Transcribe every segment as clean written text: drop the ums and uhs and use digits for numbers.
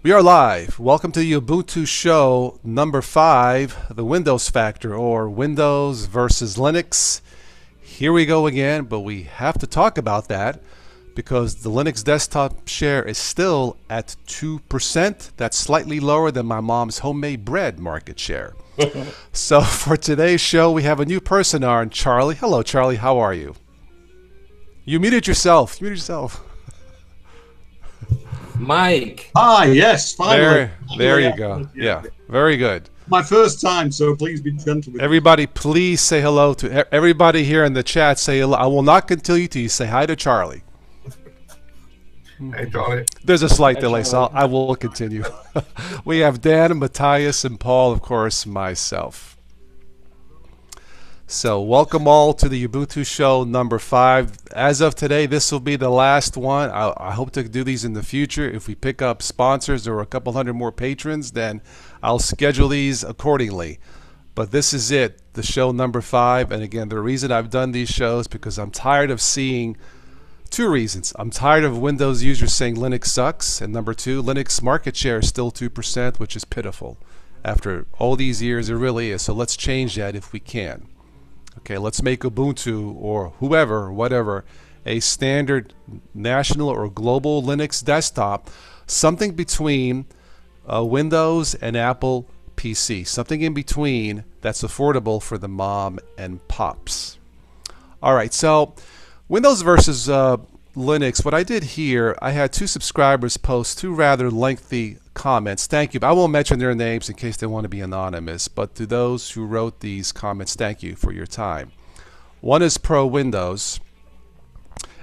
We are live. Welcome to the Ubuntu show number 5, the Windows Factor, or Windows versus Linux. Here we go again, but we have to talk about that because the Linux desktop share is still at 2%. That's slightly lower than my mom's homemade bread market share. So for today's show, we have a new person on, Charlie. Hello, Charlie. How are you? You muted yourself. Mike. Yes, finally. There you go. Yeah, very good. My first time, so please be gentle with me. Everybody, please say hello to everybody here in the chat. Say hello. I will not continue till you say hi to Charlie. Hey, Charlie. There's a slight delay, so I will continue. We have Dan, Matthias, and Paul, of course, myself. So welcome all to the Ubuntu show number 5. As of today, this will be the last one. I hope to do these in the future. If we pick up sponsors or a couple hundred more patrons, then I'll schedule these accordingly. But this is it, the show number 5. And again, the reason I've done these shows because I'm tired of seeing two reasons. I'm tired of Windows users saying Linux sucks. And number 2, Linux market share is still 2%, which is pitiful. After all these years, it really is. So let's change that if we can. Okay, let's make Ubuntu or whoever, whatever, a standard national or global Linux desktop, something between Windows and Apple PC, something in between that's affordable for the mom and pops. All right, so Windows versus Linux. What I did here, I had 2 subscribers post 2 rather lengthy comments. Thank you. I won't mention their names in case they want to be anonymous, but to those who wrote these comments, thank you for your time. One is pro Windows,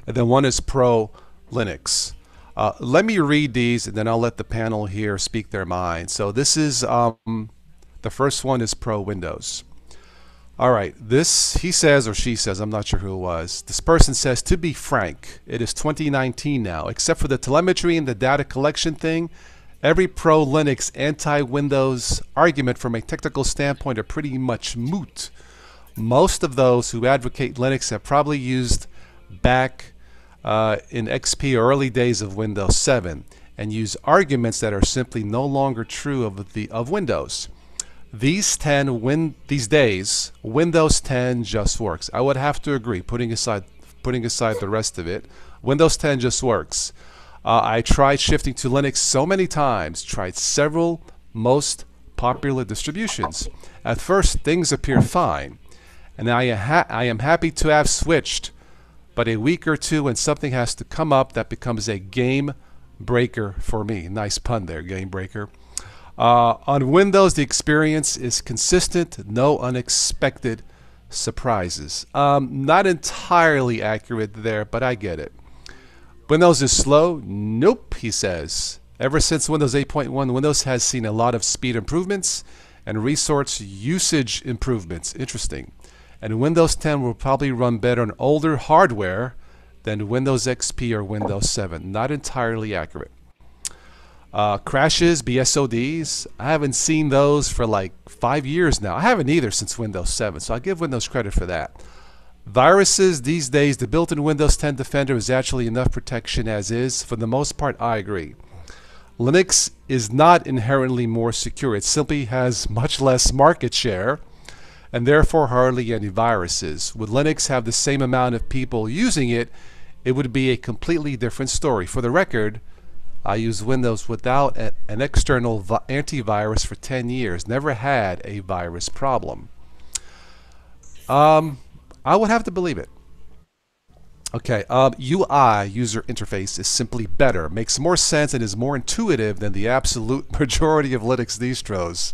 and then one is pro Linux. Let me read these, and then I'll let the panel here speak their mind. So this is, the first one is pro Windows. All right, this, he says, or she says, I'm not sure who it was. This person says, to be frank, it is 2019 now. Except for the telemetry and the data collection thing, every pro-Linux, anti-Windows argument from a technical standpoint are pretty much moot. Most of those who advocate Linux have probably used back in XP or early days of Windows 7 and use arguments that are simply no longer true of Windows. These days, Windows 10 just works. I would have to agree, putting aside the rest of it. Windows 10 just works. I tried shifting to Linux so many times, tried several most popular distributions. At first, things appear fine, and I am happy to have switched, but a week or two and something has to come up that becomes a game breaker for me. Nice pun there, game breaker. On Windows, the experience is consistent, no unexpected surprises. Not entirely accurate there, but I get it. Windows is slow? Nope, he says. Ever since Windows 8.1, Windows has seen a lot of speed improvements and resource usage improvements. Interesting. And Windows 10 will probably run better on older hardware than Windows XP or Windows 7. Not entirely accurate. Crashes, BSODs, I haven't seen those for like 5 years now. I haven't either since Windows 7, so I give Windows credit for that. Viruses, these days, the built-in Windows 10 Defender is actually enough protection as is. For the most part, I agree. Linux is not inherently more secure. It simply has much less market share and therefore hardly any viruses. Would Linux have the same amount of people using it, it would be a completely different story. For the record, I use Windows without an external antivirus for 10 years. Never had a virus problem. I would have to believe it. Okay, UI, user interface, is simply better, makes more sense, and is more intuitive than the absolute majority of Linux distros.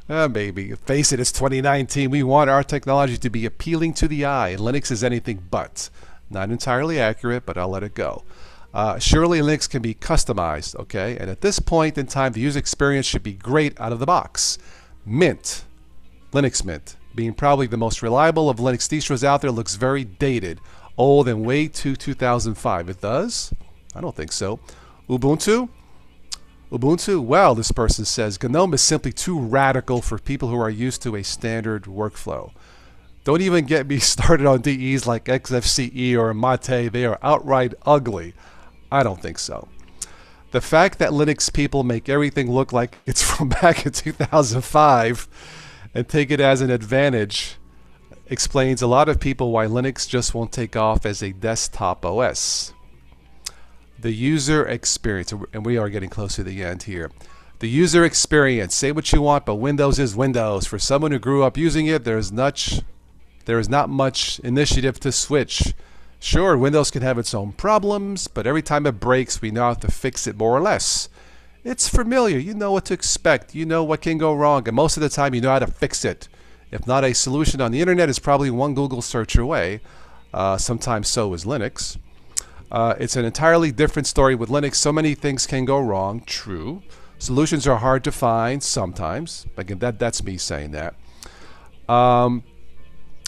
Maybe. Face it, it's 2019. We want our technology to be appealing to the eye, and Linux is anything but. Not entirely accurate, but I'll let it go. Surely Linux can be customized, okay? And at this point in time, the user experience should be great out of the box. Mint, Linux Mint, being probably the most reliable of Linux distros out there, looks very dated, old, and way too 2005. It does? I don't think so. Ubuntu? Ubuntu? Well, this person says, GNOME is simply too radical for people who are used to a standard workflow. Don't even get me started on DEs like XFCE or Mate. They are outright ugly. I don't think so. the fact that Linux people make everything look like it's from back in 2005 and take it as an advantage explains a lot of people why Linux just won't take off as a desktop OS. The user experience, and we are getting close to the end here. The user experience, say what you want, but Windows is Windows. For someone who grew up using it, there is not much initiative to switch. Sure, Windows can have its own problems, but every time it breaks, we know how to fix it more or less. It's familiar. You know what to expect. You know what can go wrong, and most of the time you know how to fix it. If not a solution on the internet, is probably one Google search away. Sometimes so is Linux. It's an entirely different story with Linux. So many things can go wrong. True. Solutions are hard to find sometimes. Again, that's me saying that.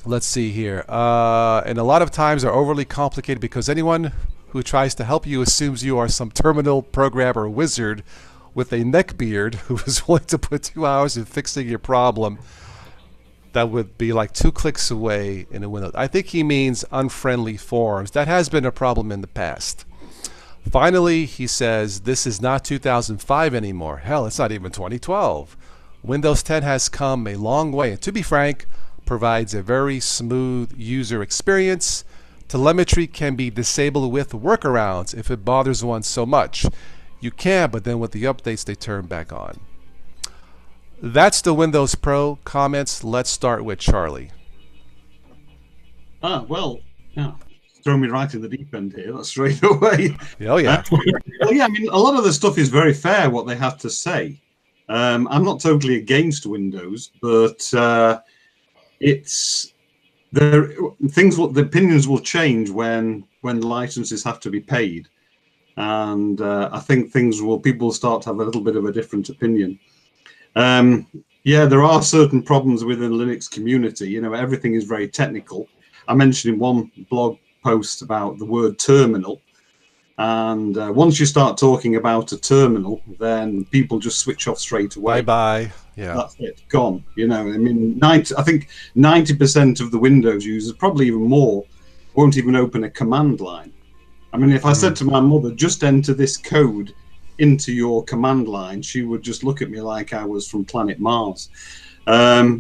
Let's see here. And a lot of times are overly complicated because anyone who tries to help you assumes you are some terminal programmer wizard with a neckbeard who is willing to put 2 hours in fixing your problem. That would be like 2 clicks away in a window. I think he means unfriendly forums. That has been a problem in the past. Finally, he says, this is not 2005 anymore. Hell, it's not even 2012. Windows 10 has come a long way, and to be frank, provides a very smooth user experience. Telemetry can be disabled with workarounds if it bothers one so much. You can, but then with the updates, they turn back on. That's the Windows Pro comments. Let's start with Charlie. Well, yeah. Throw me right in the deep end here. That's straight away. Oh, yeah. Well, yeah, I mean, a lot of the stuff is very fair, what they have to say. I'm not totally against Windows, but it's there. The opinions will change when licenses have to be paid, and I think people start to have a little bit of a different opinion. Yeah, there are certain problems within the Linux community. You know, everything is very technical. I mentioned in one blog post about the word terminal, and once you start talking about a terminal, then people just switch off straight away. Bye. Yeah, that's it, gone. You know, I mean, I think 90% of the Windows users, probably even more, won't even open a command line. I mean, if I said to my mother, just enter this code into your command line, she would just look at me like I was from planet Mars.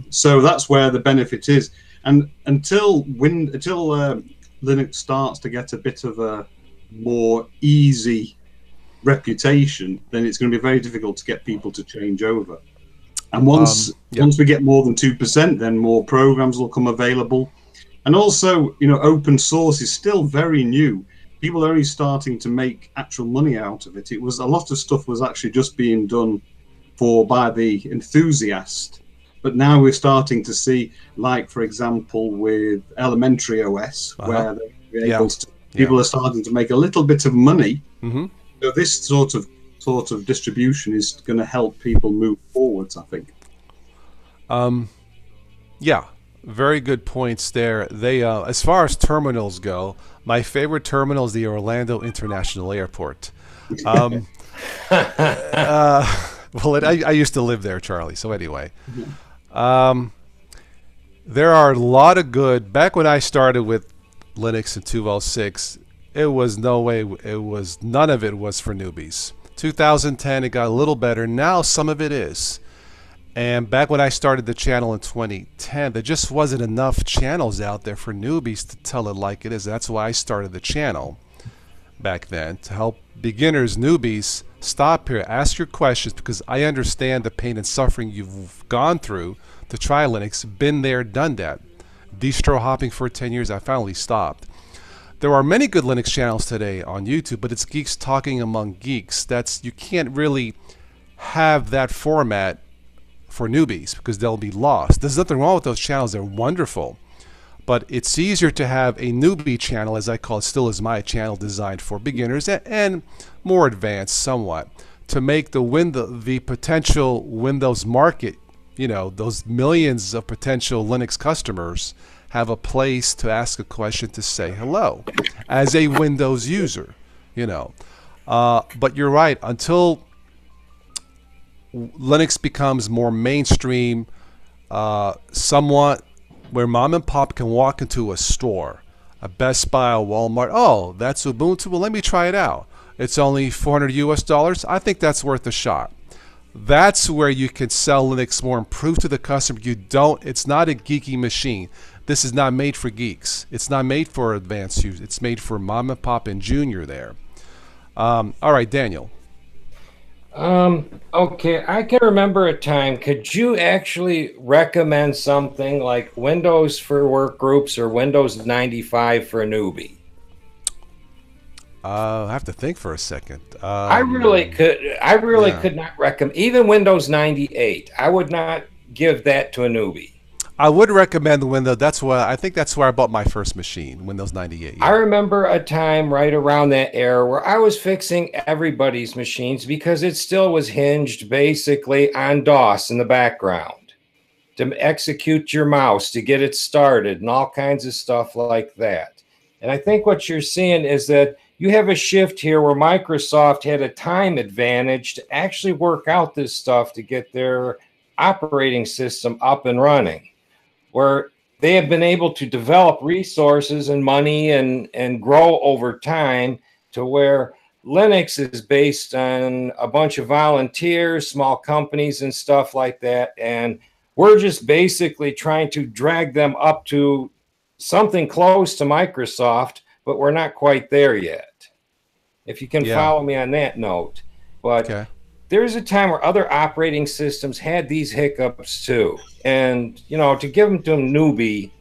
So that's where the benefit is. And until Linux starts to get a bit of a more easy reputation, then it's going to be very difficult to get people to change over. And once we get more than 2%, then more programs will come available. And also, you know, open source is still very new. People are only starting to make actual money out of it. A lot of stuff was actually just being done by the enthusiast, but now we're starting to see, like for example, with Elementary OS, where people are starting to make a little bit of money. So this sort of distribution is going to help people move forwards, I think. Yeah, very good points there. They, as far as terminals go, my favorite terminal is the Orlando International Airport. Well, I used to live there, Charlie. So anyway, there are a lot of good. Back when I started with Linux in 2006, it was none of it was for newbies. 2010, it got a little better. Now some of it is. And back when I started the channel in 2010, there just wasn't enough channels out there for newbies to tell it like it is. That's why I started the channel back then, to help beginners, newbies, stop here, ask your questions, because I understand the pain and suffering you've gone through to try Linux. Been there, done that. Distro hopping for 10 years, I finally stopped. There are many good Linux channels today on YouTube, but it's geeks talking among geeks. You can't really have that format for newbies because they'll be lost. There's nothing wrong with those channels. They're wonderful. But it's easier to have a newbie channel, as I call it, still is my channel, designed for beginners and more advanced somewhat, to make the potential Windows market, you know, those millions of potential Linux customers, have a place to ask a question, to say hello as a Windows user, you know. But you're right, until Linux becomes more mainstream, somewhat, where mom and pop can walk into a store, a Best Buy, a Walmart. Oh, that's Ubuntu. Well, let me try it out. It's only 400 US dollars. I think that's worth a shot. That's where you can sell Linux more and prove to the customer it's not a geeky machine. This is not made for geeks. It's not made for advanced use. It's made for mom and pop and junior there. All right, Daniel. Okay, I can remember a time. Could you actually recommend something like Windows for work groups or Windows 95 for a newbie? I have to think for a second. I really could not recommend even Windows 98. I would not give that to a newbie. I would recommend Windows. I think that's where I bought my first machine, Windows 98. Yeah. I remember a time right around that era where I was fixing everybody's machines because it still was hinged basically on DOS in the background to execute your mouse, to get it started, and all kinds of stuff like that. And I think what you're seeing is that you have a shift here where Microsoft had a time advantage to actually work out this stuff to get their operating system up and running, where they have been able to develop resources and money and grow over time to where Linux is based on a bunch of volunteers, small companies and stuff like that. And we're just basically trying to drag them up to something close to Microsoft, but we're not quite there yet. If you can follow me on that note. But there's a time where other operating systems had these hiccups too. And, you know, to give them to a newbie,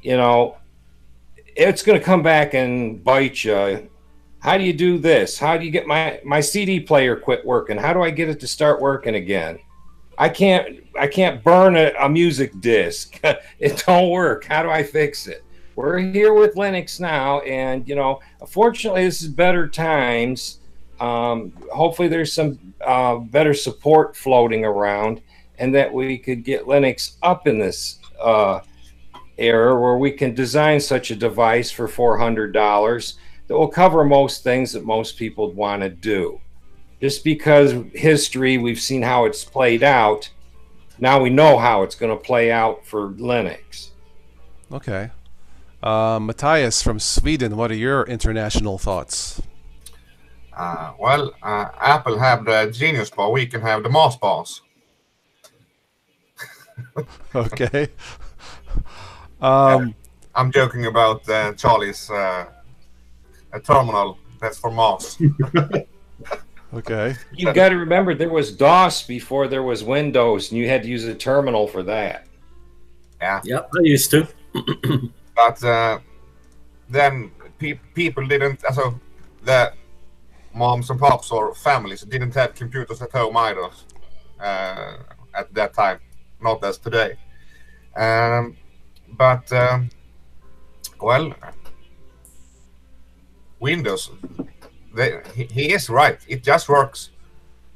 you know, it's going to come back and bite you. How do you do this? How do you get my CD player quit working? How do I get it to start working again? I can't burn a music disc. It don't work. How do I fix it? We're here with Linux now, and you know, unfortunately, this is better times. Hopefully, there's some better support floating around, and that we could get Linux up in this era where we can design such a device for $400 that will cover most things that most people want to do. Just because history, we've seen how it's played out. Now we know how it's going to play out for Linux. Okay. Matthias from Sweden, what are your international thoughts? Apple have the Genius Bar. We can have the Mars bars. Okay. I'm joking about Charlie's terminal. That's for Mars. Okay. You got to remember there was DOS before there was Windows, and you had to use a terminal for that. Yeah. Yep, I used to. But then people didn't. So the moms and pops or families didn't have computers at home either at that time, not as today. Windows, he is right. It just works,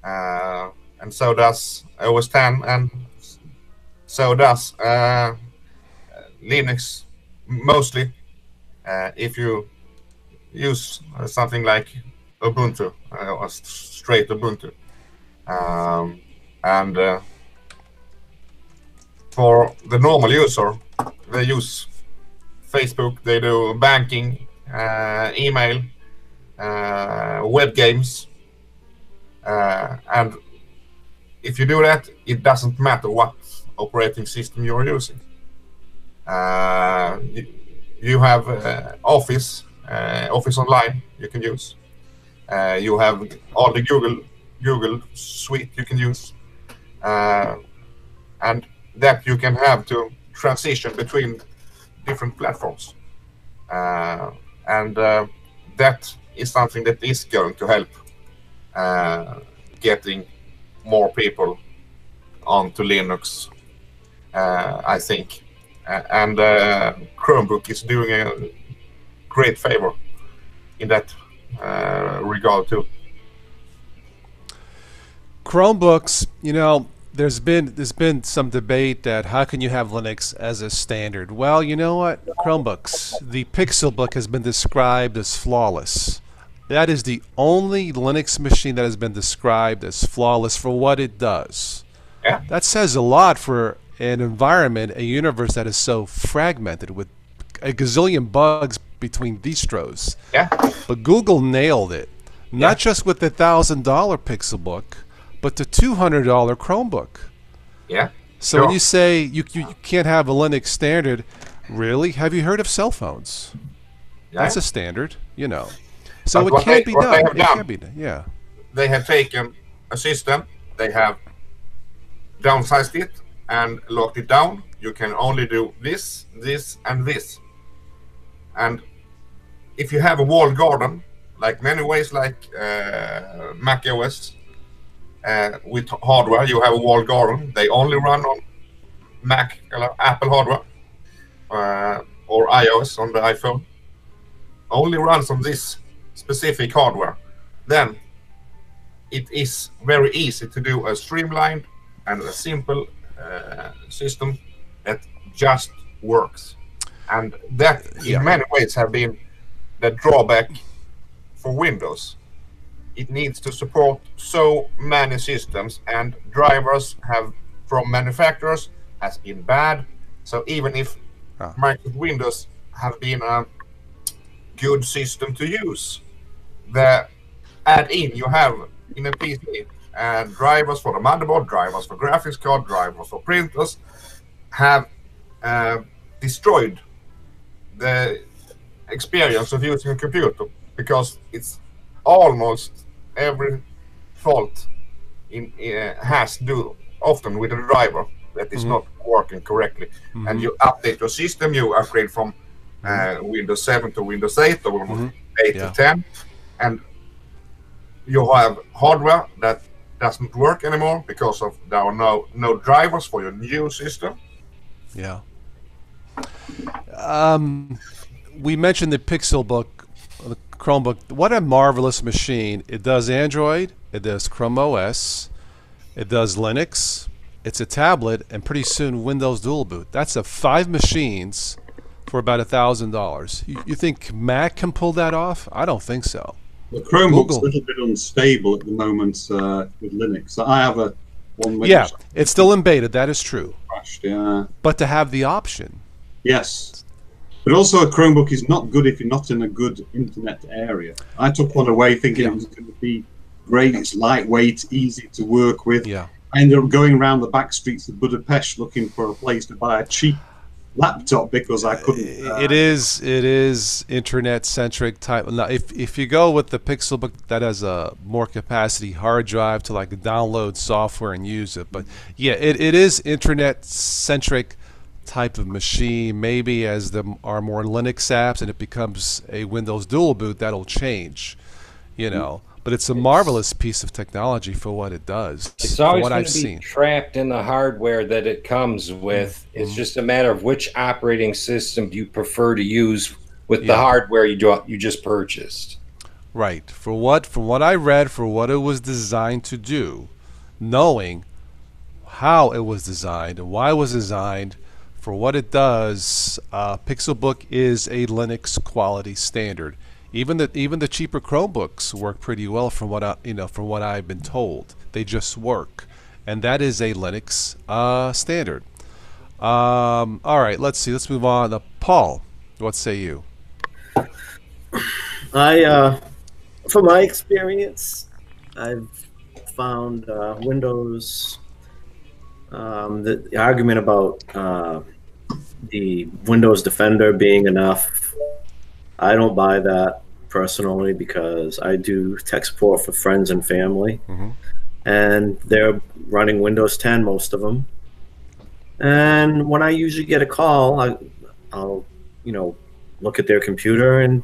and so does OS 10, and so does Linux mostly. If you use something like Ubuntu, or straight Ubuntu, and for the normal user, they use Facebook, they do banking, email, web games, and if you do that, it doesn't matter what operating system you're using. You have Office Online you can use. You have all the Google suite you can use, and that you can have to transition between different platforms, and that is something that is going to help getting more people onto Linux, I think, and Chromebook is doing a great favor in that regard too. Chromebooks, you know, there's been some debate that how can you have Linux as a standard? Well, you know what? Chromebooks, the Pixelbook has been described as flawless. That is the only Linux machine that has been described as flawless for what it does. Yeah. That says a lot for an environment, a universe that is so fragmented with a gazillion bugs between distros. Yeah. But Google nailed it. not just with the $1,000 Pixelbook, but the $200 Chromebook. Yeah. So when you say you can't have a Linux standard, really? Have you heard of cell phones? Yeah. That's a standard, you know. So But it can't be what they done. have It done, can't be done. Yeah. they have taken a system, they have downsized it and locked it down. You can only do this, this, and this. And if you have a walled garden, like many ways, like Mac OS, with hardware, you have a walled garden. They only run on Mac, Apple hardware, or iOS on the iPhone. Only runs on this specific hardware. Then it is very easy to do a streamlined and a simple system that just works. And that in many ways have been the drawback for Windows. It needs to support so many systems, and drivers have from manufacturers has been bad. So even if Microsoft Windows have been a good system to use, the add-in you have in a PC, drivers for the motherboard, drivers for graphics card, drivers for printers, have destroyed the experience of using a computer, because it's almost every fault has to do often with a driver that is not working correctly. And you update your system, you upgrade from Windows 7 to Windows 8 or 8 to 10, and you have hardware that doesn't work anymore because of there are no drivers for your new system. Yeah. We mentioned the Pixelbook, the Chromebook. What a marvelous machine. It does Android, it does Chrome OS, it does Linux, it's a tablet, and pretty soon Windows Dual Boot. That's 5 machines for about $1,000. You think Mac can pull that off? I don't think so. The Chromebook's a little bit unstable at the moment with Linux. I have one. Yeah, it's still in beta. That is true. Crashed, yeah. But to have the option. Yes. But also a Chromebook is not good if you're not in a good internet area. I took one away thinking it was going to be great. It's lightweight, easy to work with. Yeah. I ended up going around the back streets of Budapest looking for a place to buy a cheap laptop because I couldn't. It is internet centric type. Now, if you go with the Pixelbook, that has a more capacity hard drive to like download software and use it. But yeah, it is internet centric type of machine. Maybe as there are more Linux apps and it becomes a Windows Dual Boot, that'll change. You know. But it's a marvelous piece of technology for what it does. It's always what going I've to be seen. trapped in the hardware that it comes with. It's just a matter of which operating system you prefer to use with the hardware you just purchased. Right. From what I read, for what it was designed to do, knowing how it was designed and why it was designed, for what it does, Pixelbook is a Linux quality standard. Even the cheaper Chromebooks work pretty well from what I've been told. They just work, and that is a Linux standard. All right, let's see. Let's move on. Paul, what say you? From my experience, I've found Windows. The argument about the Windows Defender being enough, I don't buy that personally, because I do tech support for friends and family, and they're running Windows 10, most of them. And when I usually get a call, I'll look at their computer, and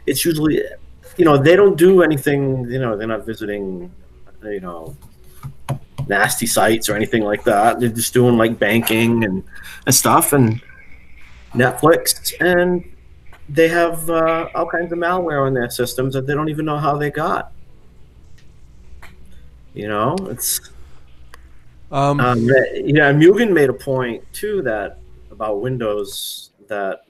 it's usually, they don't do anything, they're not visiting, nasty sites or anything like that. They're just doing like banking and stuff and Netflix, and they have all kinds of malware on their systems that they don't even know how they got. It's Mugen made a point too about Windows, that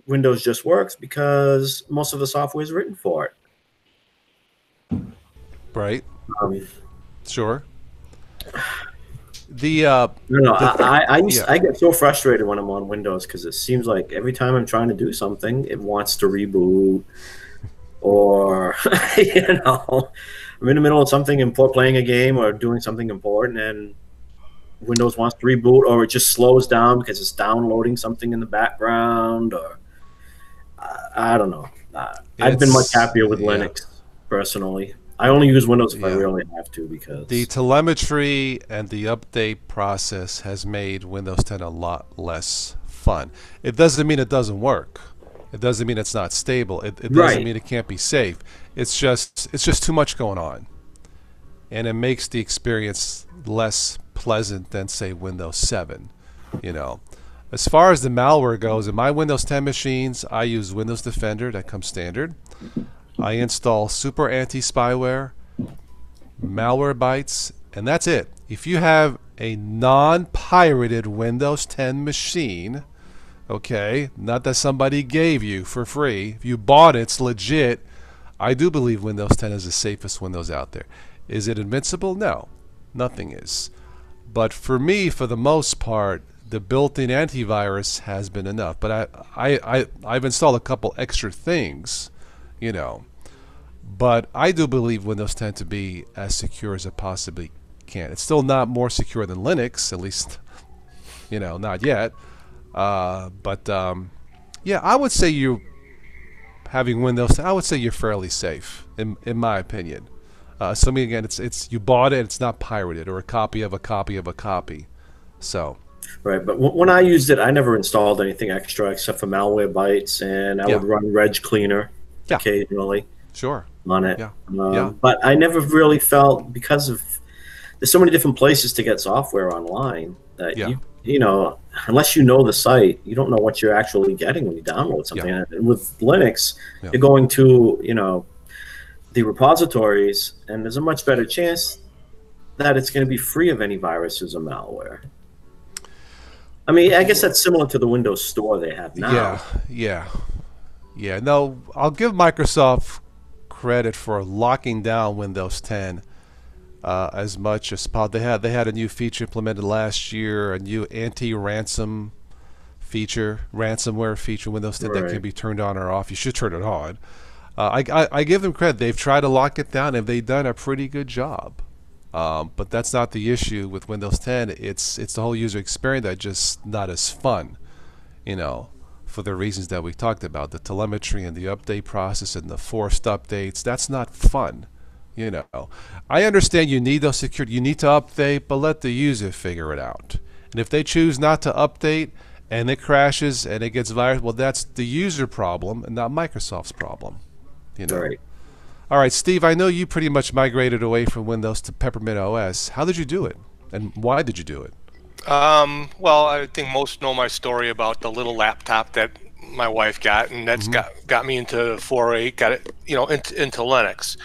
Windows just works because most of the software is written for it. Right. Sure. I get so frustrated when I'm on Windows, because it seems like every time I'm trying to do something, it wants to reboot, or You know, I'm in the middle of something important, playing a game or doing something important, and Windows wants to reboot, or it just slows down because it's downloading something in the background, or I don't know. I've been much happier with Linux personally. I only use Windows if I really have to, because the telemetry and the update process has made Windows 10 a lot less fun. It doesn't mean it doesn't work. It doesn't mean it's not stable. It doesn't mean it can't be safe. It's just too much going on, and it makes the experience less pleasant than, say, Windows 7. You know, as far as the malware goes, in my Windows 10 machines, I use Windows Defender. That comes standard. I install Super Anti-Spyware, Malwarebytes, and that's it. If you have a non-pirated Windows 10 machine, okay, not that somebody gave you for free, if you bought it, it's legit, I do believe Windows 10 is the safest Windows out there. Is it invincible? No, nothing is. But for me, for the most part, the built-in antivirus has been enough. But I've installed a couple extra things, you know. But I do believe Windows 10 to be as secure as it possibly can. It's still not more secure than Linux, at least, you know, not yet. Yeah, I would say you having Windows 10, I would say you're fairly safe, in my opinion. Assuming again, it's you bought it, it's not pirated or a copy of a copy of a copy. So. Right, but when I used it, I never installed anything extra except for Malwarebytes, and I would run Reg Cleaner occasionally. Sure. On it. But I never really felt, because of there's so many different places to get software online that you know, unless you know the site, you don't know what you're actually getting when you download something. And with Linux, you're going to, you know, the repositories, and there's a much better chance that it's going to be free of any viruses or malware. I mean, I guess that's similar to the Windows Store they have now. Yeah. No, I'll give Microsoft credit for locking down Windows 10 as much as possible. They had a new feature implemented last year, a new anti-ransom feature, ransomware feature in Windows 10 that can be turned on or off. You should turn it on. I give them credit. They've tried to lock it down, and they've done a pretty good job. But that's not the issue with Windows 10. It's the whole user experience that's just not as fun, you know, for the reasons that we talked about, the telemetry and the update process and the forced updates. That's not fun, you know. I understand you need those security, you need to update, but let the user figure it out. And if they choose not to update and it crashes and it gets virus, well, that's the user problem and not Microsoft's problem, you know. Right. All right, Steve, I know you pretty much migrated away from Windows to Peppermint OS. How did you do it, and why did you do it? Well, I think most know my story about the little laptop that my wife got, and that's got me into foray, got it, you know, into Linux.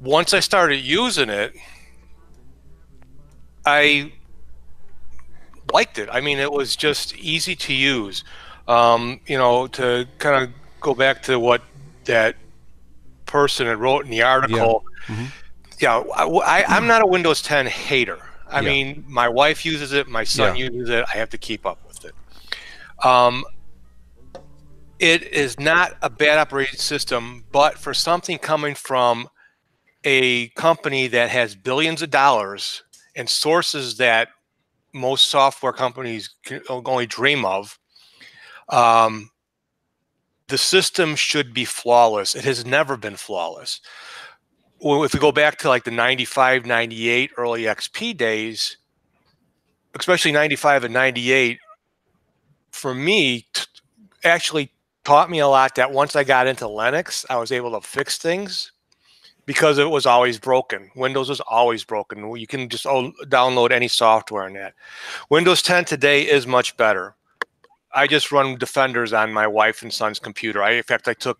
Once I started using it, I liked it. I mean, it was just easy to use. You know, to kind of go back to what that person had wrote in the article. I'm not a Windows 10 hater. I mean, my wife uses it, my son uses it, I have to keep up with it. It is not a bad operating system, but for something coming from a company that has billions of dollars and sources that most software companies can only dream of, the system should be flawless. It has never been flawless. Well, if we go back to like the 95, 98 early XP days, especially 95 and 98, for me, actually taught me a lot that once I got into Linux, I was able to fix things because it was always broken. Windows was always broken. You can just download any software in that. Windows 10 today is much better. I just run Defenders on my wife and son's computer. In fact, I took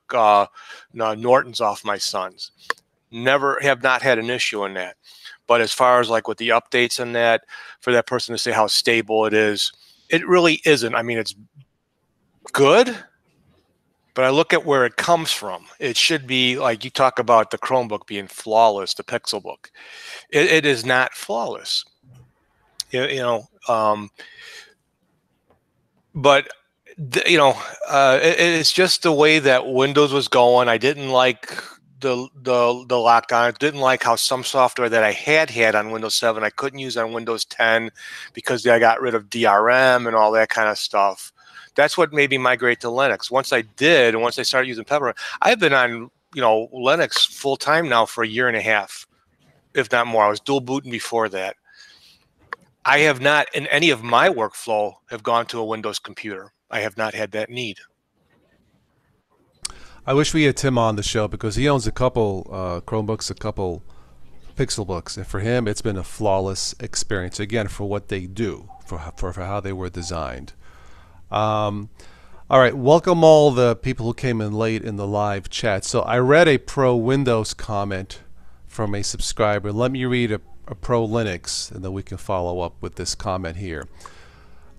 Norton's off my son's. Have not had an issue in that. But as far as like with the updates and that, for that person to say how stable it is, it really isn't. I mean, it's good, but I look at where it comes from. It should be like you talk about the Chromebook being flawless, the Pixelbook. It is not flawless. You know, but It's just the way that Windows was going. I didn't like the lock on. Didn't like how some software that I had on Windows 7 I couldn't use on Windows 10 because I got rid of DRM and all that kind of stuff. That's what made me migrate to Linux. Once I did, and once I started using Peppermint, I've been on Linux full time now for a year and a half, if not more. I was dual booting before that. I have not, in any of my workflow, have gone to a Windows computer. I have not had that need. I wish we had Tim on the show because he owns a couple Chromebooks, a couple Pixelbooks, and for him, it's been a flawless experience. Again, for what they do, for how they were designed. All right, welcome all the people who came in late in the live chat. So I read a pro Windows comment from a subscriber. Let me read a pro Linux, and then we can follow up with this comment here.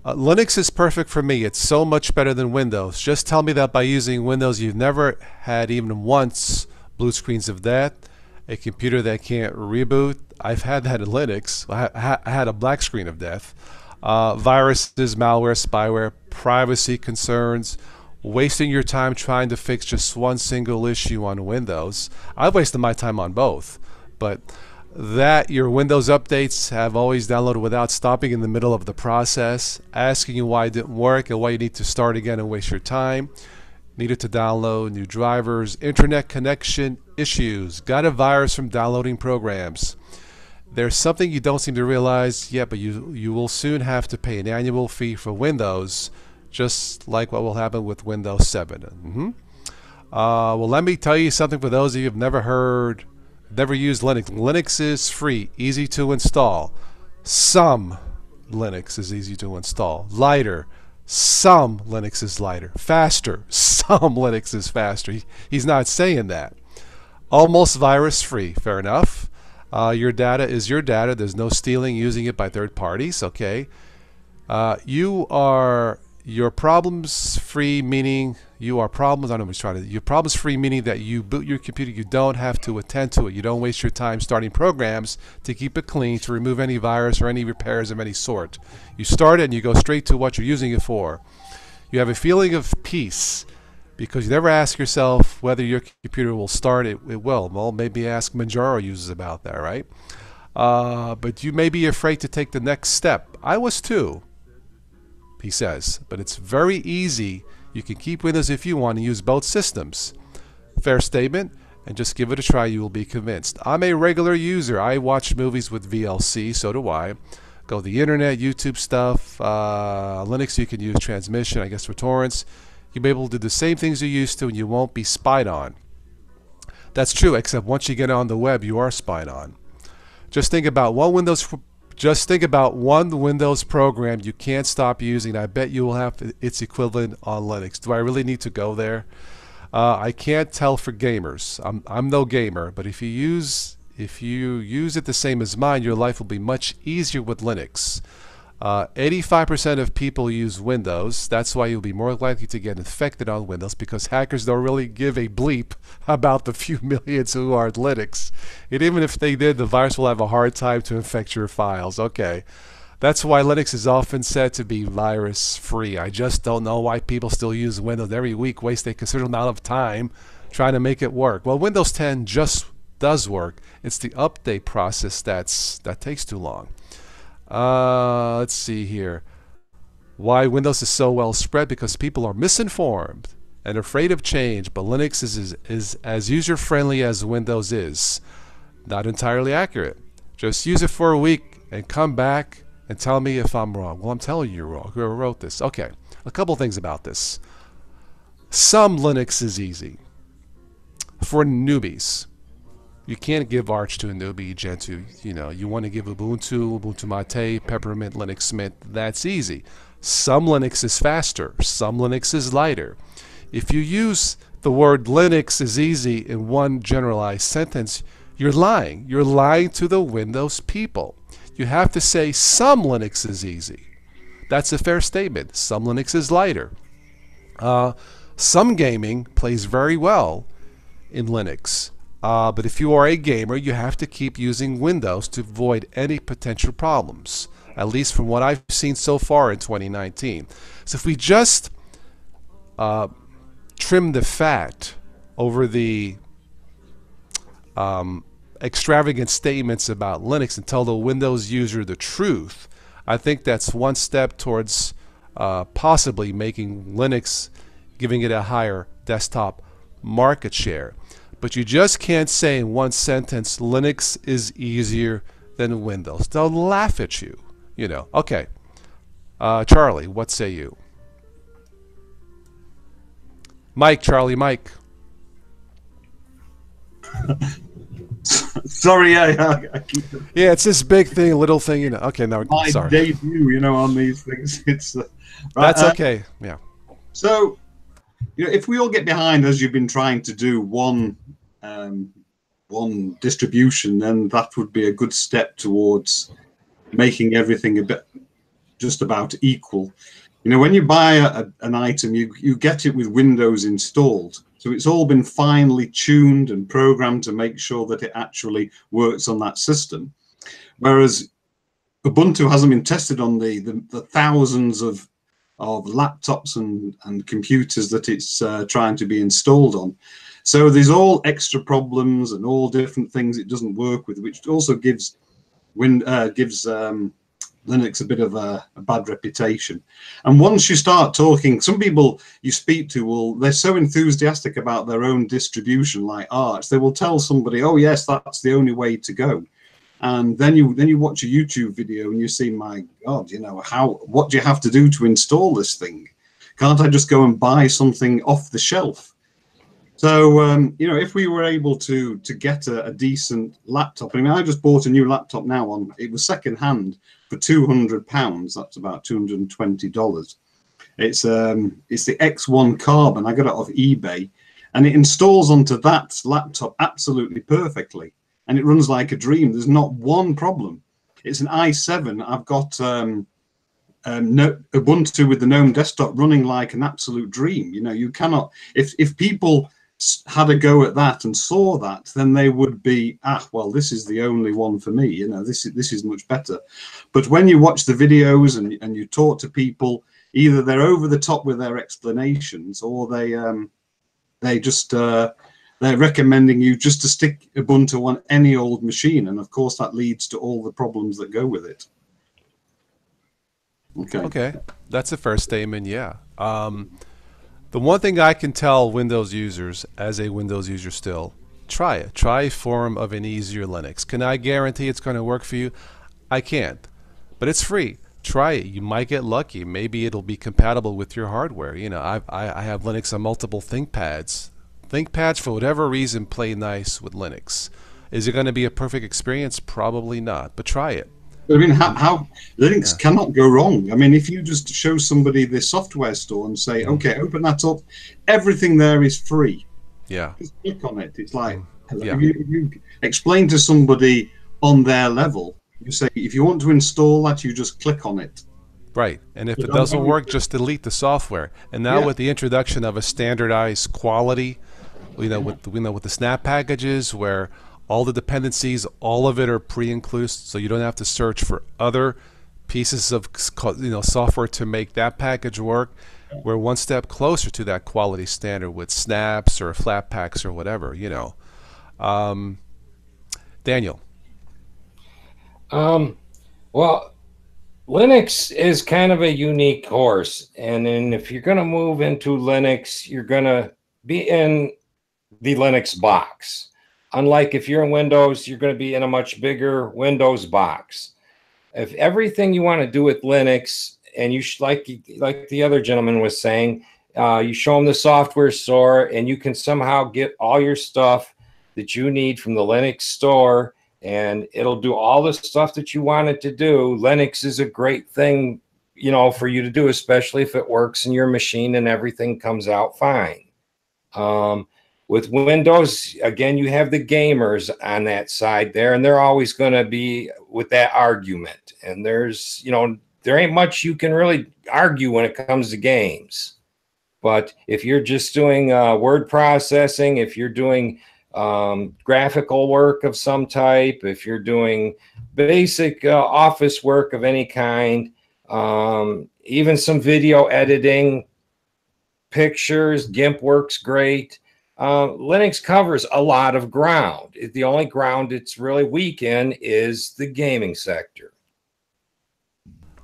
Linux is perfect for me. It's so much better than Windows. Just tell me that by using Windows you've never had even once blue screens of death, a computer that can't reboot. I've had that in Linux. I had a black screen of death. Viruses, malware, spyware, privacy concerns, wasting your time trying to fix just one single issue on Windows. I've wasted my time on both, but that your Windows updates have always downloaded without stopping in the middle of the process, asking you why it didn't work and why you need to start again and waste your time. Needed to download new drivers, internet connection issues, got a virus from downloading programs. There's something you don't seem to realize yet, but you will soon have to pay an annual fee for Windows, just like what will happen with Windows 7. Well, let me tell you something for those of you who have never used Linux. Linux is free, easy to install. Some Linux is easy to install. Lighter. Some Linux is lighter. Faster. Some Linux is faster. He's not saying that. Almost virus free. Fair enough. Your data is your data. There's no stealing using it by third parties. Okay. You're problems free, meaning you are problems. I don't know what I'm trying to. You're problems free, meaning that you boot your computer. You don't have to attend to it. You don't waste your time starting programs to keep it clean, to remove any virus or any repairs of any sort. You start it and you go straight to what you're using it for. You have a feeling of peace because you never ask yourself whether your computer will start. It will. Well, maybe ask Manjaro users about that, right? But you may be afraid to take the next step. I was too. He says, but it's very easy. You can keep Windows if you want and use both systems. Fair statement, and just give it a try. You will be convinced. I'm a regular user. I watch movies with VLC, so do I. Go to the internet, YouTube stuff. Linux, you can use transmission, I guess, for torrents. You'll be able to do the same things you used to, and you won't be spied on. That's true, except once you get on the web, you are spied on. Just think about one Windows program you can't stop using. I bet you will have its equivalent on Linux. Do I really need to go there? I can't tell for gamers. I'm no gamer, but if you use it the same as mine, your life will be much easier with Linux. 85% of people use Windows. That's why you'll be more likely to get infected on Windows, because hackers don't really give a bleep about the few millions who are Linux. And even if they did, the virus will have a hard time to infect your files. Okay. That's why Linux is often said to be virus-free. I just don't know why people still use Windows every week, waste a considerable amount of time trying to make it work. Well, Windows 10 just does work. It's the update process that takes too long. Let's see here. Why Windows is so well spread? Because people are misinformed and afraid of change, but Linux is as user-friendly as Windows is. Not entirely accurate. Just use it for a week and come back and tell me if I'm wrong. Well, I'm telling you you're wrong. Whoever wrote this. Okay, a couple things about this. Some Linux is easy for newbies. You can't give Arch to a newbie, Gentoo. You want to give Ubuntu, Ubuntu Mate, Peppermint, Linux Mint. That's easy. Some Linux is faster. Some Linux is lighter. If you use the word Linux is easy in one generalized sentence, you're lying. You're lying to the Windows people. You have to say some Linux is easy. That's a fair statement. Some Linux is lighter. Some gaming plays very well in Linux. But if you are a gamer, you have to keep using Windows to avoid any potential problems, at least from what I've seen so far in 2019. So if we just trim the fat over the extravagant statements about Linux and tell the Windows user the truth, I think that's one step towards possibly making Linux, giving it a higher desktop market share. But you just can't say in one sentence Linux is easier than Windows. They'll laugh at you, you know. Okay, Charlie, what say you? Mike, Charlie, Mike. Sorry, I keep Yeah, it's this big thing, little thing, you know. Okay, no, my sorry. debut, you know, on these things. It's right, That's okay. Yeah. So, you know, if we all get behind, as you've been trying to do, one distribution, then that would be a good step towards making everything a bit just about equal. You know, when you buy an item, you get it with Windows installed. So it's all been finely tuned and programmed to make sure that it actually works on that system. Whereas Ubuntu hasn't been tested on the thousands of laptops and computers that it's trying to be installed on. So there's all extra problems and all different things it doesn't work with, which also gives Linux a bit of a bad reputation. And once you start talking, some people you speak to they're so enthusiastic about their own distribution, like Arch, they will tell somebody, oh yes, that's the only way to go. And then you watch a YouTube video and you see, my God, you know, what do you have to do to install this thing? Can't I just go and buy something off the shelf? So, you know, if we were able to get a decent laptop, I mean, I just bought a new laptop now it was secondhand for £200. That's about $220. It's the X1 Carbon. I got it off eBay, and it installs onto that laptop absolutely perfectly, and it runs like a dream. There's not one problem. It's an i7. I've got Ubuntu with the GNOME desktop running like an absolute dream. You know, you cannot, if people had a go at that and saw that, then they would be, well, this is the only one for me. You know, this is much better. But when you watch the videos and you talk to people, either they're over the top with their explanations, or they're recommending you just to stick Ubuntu on any old machine, and of course that leads to all the problems that go with it. Okay, that's the first statement. Yeah. The one thing I can tell Windows users, as a Windows user still, try it. Try a form of an easier Linux. Can I guarantee it's going to work for you? I can't. But it's free. Try it. You might get lucky. Maybe it'll be compatible with your hardware. You know, I have Linux on multiple ThinkPads. ThinkPads, for whatever reason, play nice with Linux. Is it going to be a perfect experience? Probably not. But try it. I mean, how Linux cannot go wrong. I mean, if you just show somebody the software store and say, okay, open that up, everything there is free. Yeah. Just click on it. It's like, if you explain to somebody on their level, you say, if you want to install that, you just click on it. Right. And if it doesn't work, just delete the software. And now with the introduction of a standardized quality, with the snap packages where all the dependencies, all of it are pre-included, so you don't have to search for other pieces of software to make that package work. We're one step closer to that quality standard with snaps or flat packs or whatever, you know. Daniel. Well, Linux is kind of a unique horse, and then if you're going to move into Linux, you're going to be in the Linux box. Unlike if you're in Windows, you're going to be in a much bigger Windows box. If everything you want to do with Linux, and you like the other gentleman was saying, you show them the software store, and you can somehow get all your stuff that you need from the Linux store, and it'll do all the stuff that you want it to do. Linux is a great thing, you know, for you to do, especially if it works in your machine and everything comes out fine. With Windows, again, you have the gamers on that side there, and they're always going to be with that argument. And there's, you know, there ain't much you can really argue when it comes to games. But if you're just doing word processing, if you're doing graphical work of some type, if you're doing basic office work of any kind, even some video editing, pictures. GIMP works great. Linux covers a lot of ground. The only ground it's really weak in is the gaming sector.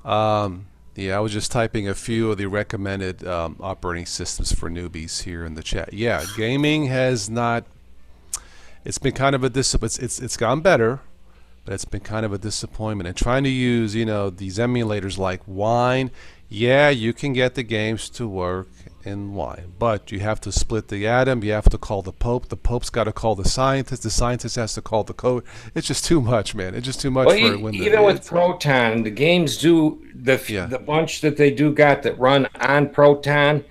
Yeah, I was just typing a few of the recommended operating systems for newbies here in the chat. Yeah, gaming has not. It's been kind of a it's gone better, but it's been kind of a disappointment. And trying to use these emulators like Wine, yeah, you can get the games to work in Wine, but you have to split the atom. You have to call the Pope. The Pope's got to call the scientist. The scientist has to call the code. It's just too much, man. It's just too much for Windows. Even with Proton, the games do the bunch that they do got that run on Proton.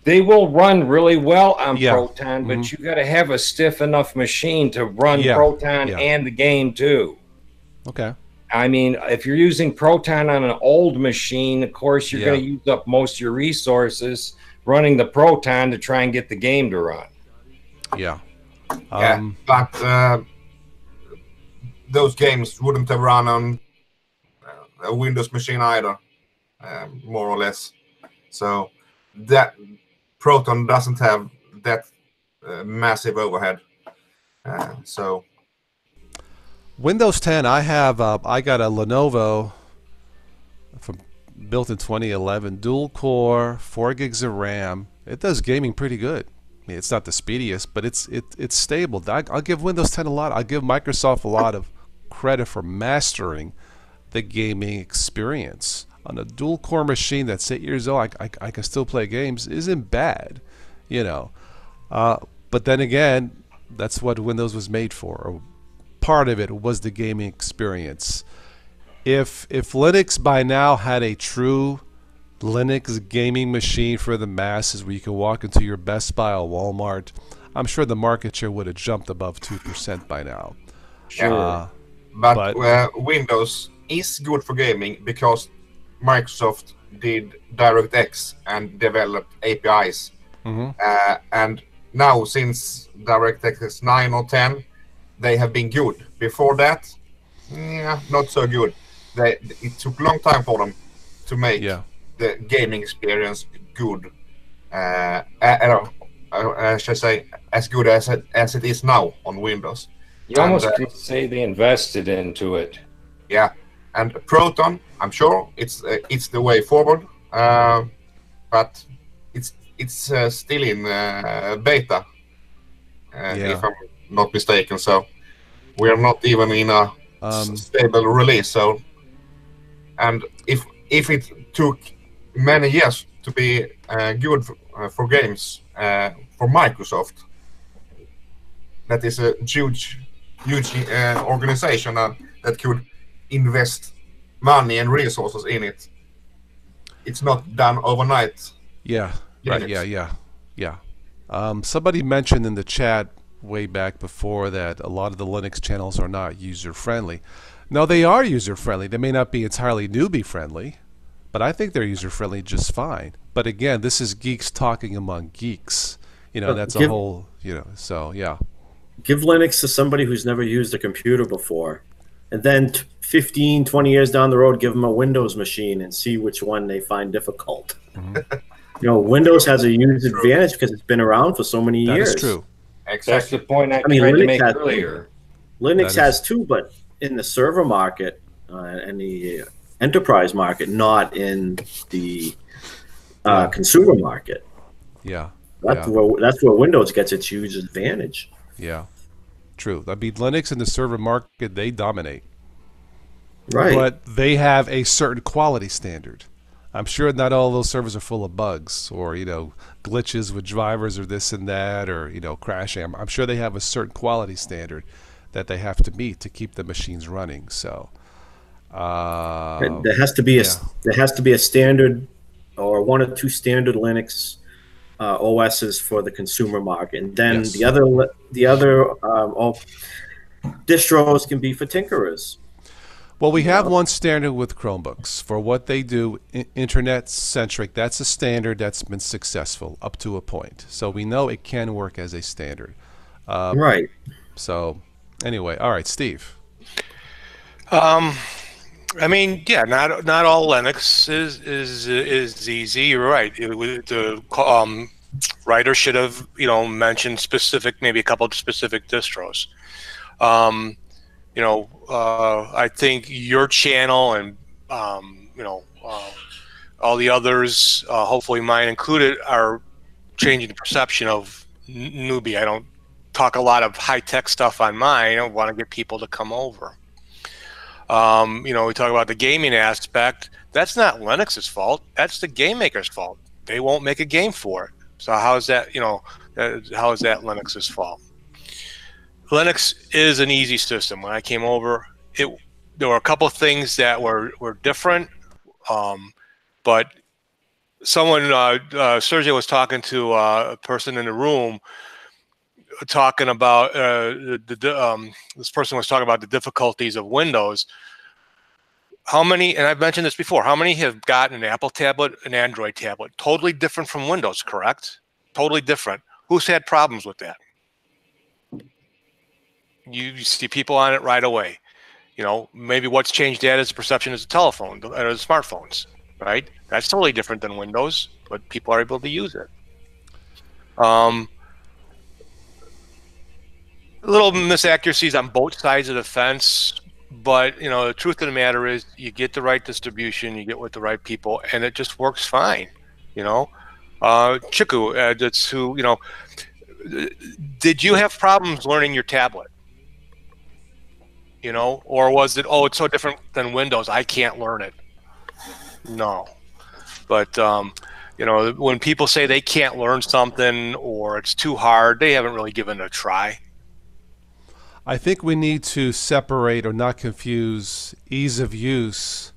They will run really well on Proton, but you got to have a stiff enough machine to run Proton and the game too. Okay. I mean, if you're using Proton on an old machine, of course, you're going to use up most of your resources running the Proton to try and get the game to run. Yeah. But those games wouldn't have run on a Windows machine either, more or less. So that Proton doesn't have that massive overhead. So Windows 10, I got a Lenovo built in 2011, dual core, 4 gigs of RAM. It does gaming pretty good. I mean, it's not the speediest, but it's stable. I'll give Windows 10 a lot. I'll give Microsoft a lot of credit for mastering the gaming experience. On a dual core machine that's 8 years old, I can still play games. Isn't bad, But then again, that's what Windows was made for. Part of it was the gaming experience. If Linux by now had a true Linux gaming machine for the masses where you can walk into your Best Buy or Walmart, I'm sure the market share would have jumped above 2% by now. Sure. But Windows is good for gaming because Microsoft did DirectX and developed APIs. And now since DirectX 9 or 10, they have been good. Before that, not so good. It took a long time for them to make the gaming experience good. I should say as good as it is now on Windows. You almost can say they invested into it. Yeah, and Proton, I'm sure it's the way forward, but it's still in beta, if I'm not mistaken. So we are not even in a stable release. So, and if it took many years to be good for games for Microsoft, that is a huge organization that could invest money and resources in it. It's not done overnight. Yeah. Right. Yeah. Somebody mentioned in the chat way back before that a lot of the Linux channels are not user-friendly. No, they are user-friendly. They may not be entirely newbie-friendly, but I think they're user-friendly just fine. But again, this is geeks talking among geeks. That's a whole, so yeah. Give Linux to somebody who's never used a computer before, and then 15, 20 years down the road, give them a Windows machine and see which one they find difficult. Windows has a huge advantage because it's been around for so many years. That's true. Exactly. That's the point I tried to make earlier. Linux has too, but in the server market and the enterprise market, not in the consumer market. Yeah. That's where Windows gets its huge advantage. Yeah, true. I mean, Linux in the server market, they dominate. Right. But they have a certain quality standard. I'm sure not all those servers are full of bugs or, glitches with drivers or this and that or, crashing. I'm sure they have a certain quality standard that they have to meet to keep the machines running. So there has to be a standard or one or two standard Linux OSs for the consumer market, and then the other distros can be for tinkerers. Well, we have one standard with Chromebooks for what they do, internet-centric. That's a standard that's been successful up to a point. So we know it can work as a standard. Right. So anyway, all right, Steve. I mean, yeah, not all Linux is easy. You're right. The writer should have, mentioned specific, maybe a couple of specific distros. I think your channel and all the others, hopefully mine included, are changing the perception of newbie. I don't talk a lot of high-tech stuff on mine. I want to get people to come over. We talk about the gaming aspect. That's not Linux's fault. That's the game maker's fault. They won't make a game for it. So how is that, how is that Linux's fault? Linux is an easy system. When I came over, there were a couple of things that were different, but someone, Sergey was talking to a person in the room, talking about this person was talking about the difficulties of Windows. How many, and I've mentioned this before, how many have gotten an Apple tablet, an Android tablet? Totally different from Windows, correct? Totally different. Who's had problems with that? You see people on it right away. Maybe what's changed that is the perception is the telephone or the smartphones, right? That's totally different than Windows, but people are able to use it. Little misaccuracies on both sides of the fence, but the truth of the matter is you get the right distribution, you get with the right people, and it just works fine. Chiku, that's who, did you have problems learning your tablet? Or was it, it's so different than Windows, I can't learn it? No. But, when people say they can't learn something or it's too hard, they haven't really given it a try. I think we need to separate or not confuse ease of use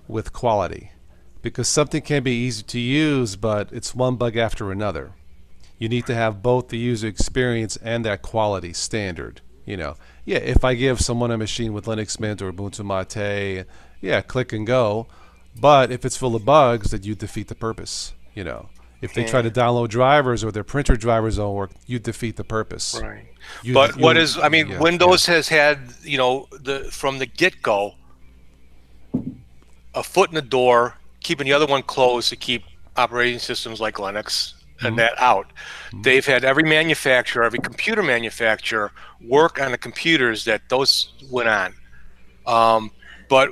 with quality, because something can be easy to use, but it's one bug after another. You need to have both the user experience and that quality standard. Yeah, if I give someone a machine with Linux Mint or Ubuntu Mate, yeah, click and go. But if it's full of bugs, then you defeat the purpose. If they try to download drivers or their printer drivers don't work, you defeat the purpose. Right. Windows has had, from the get-go, a foot in the door, keeping the other one closed to keep operating systems like Linux and that out. They've had every manufacturer, every computer manufacturer work on the computers that those went on. But,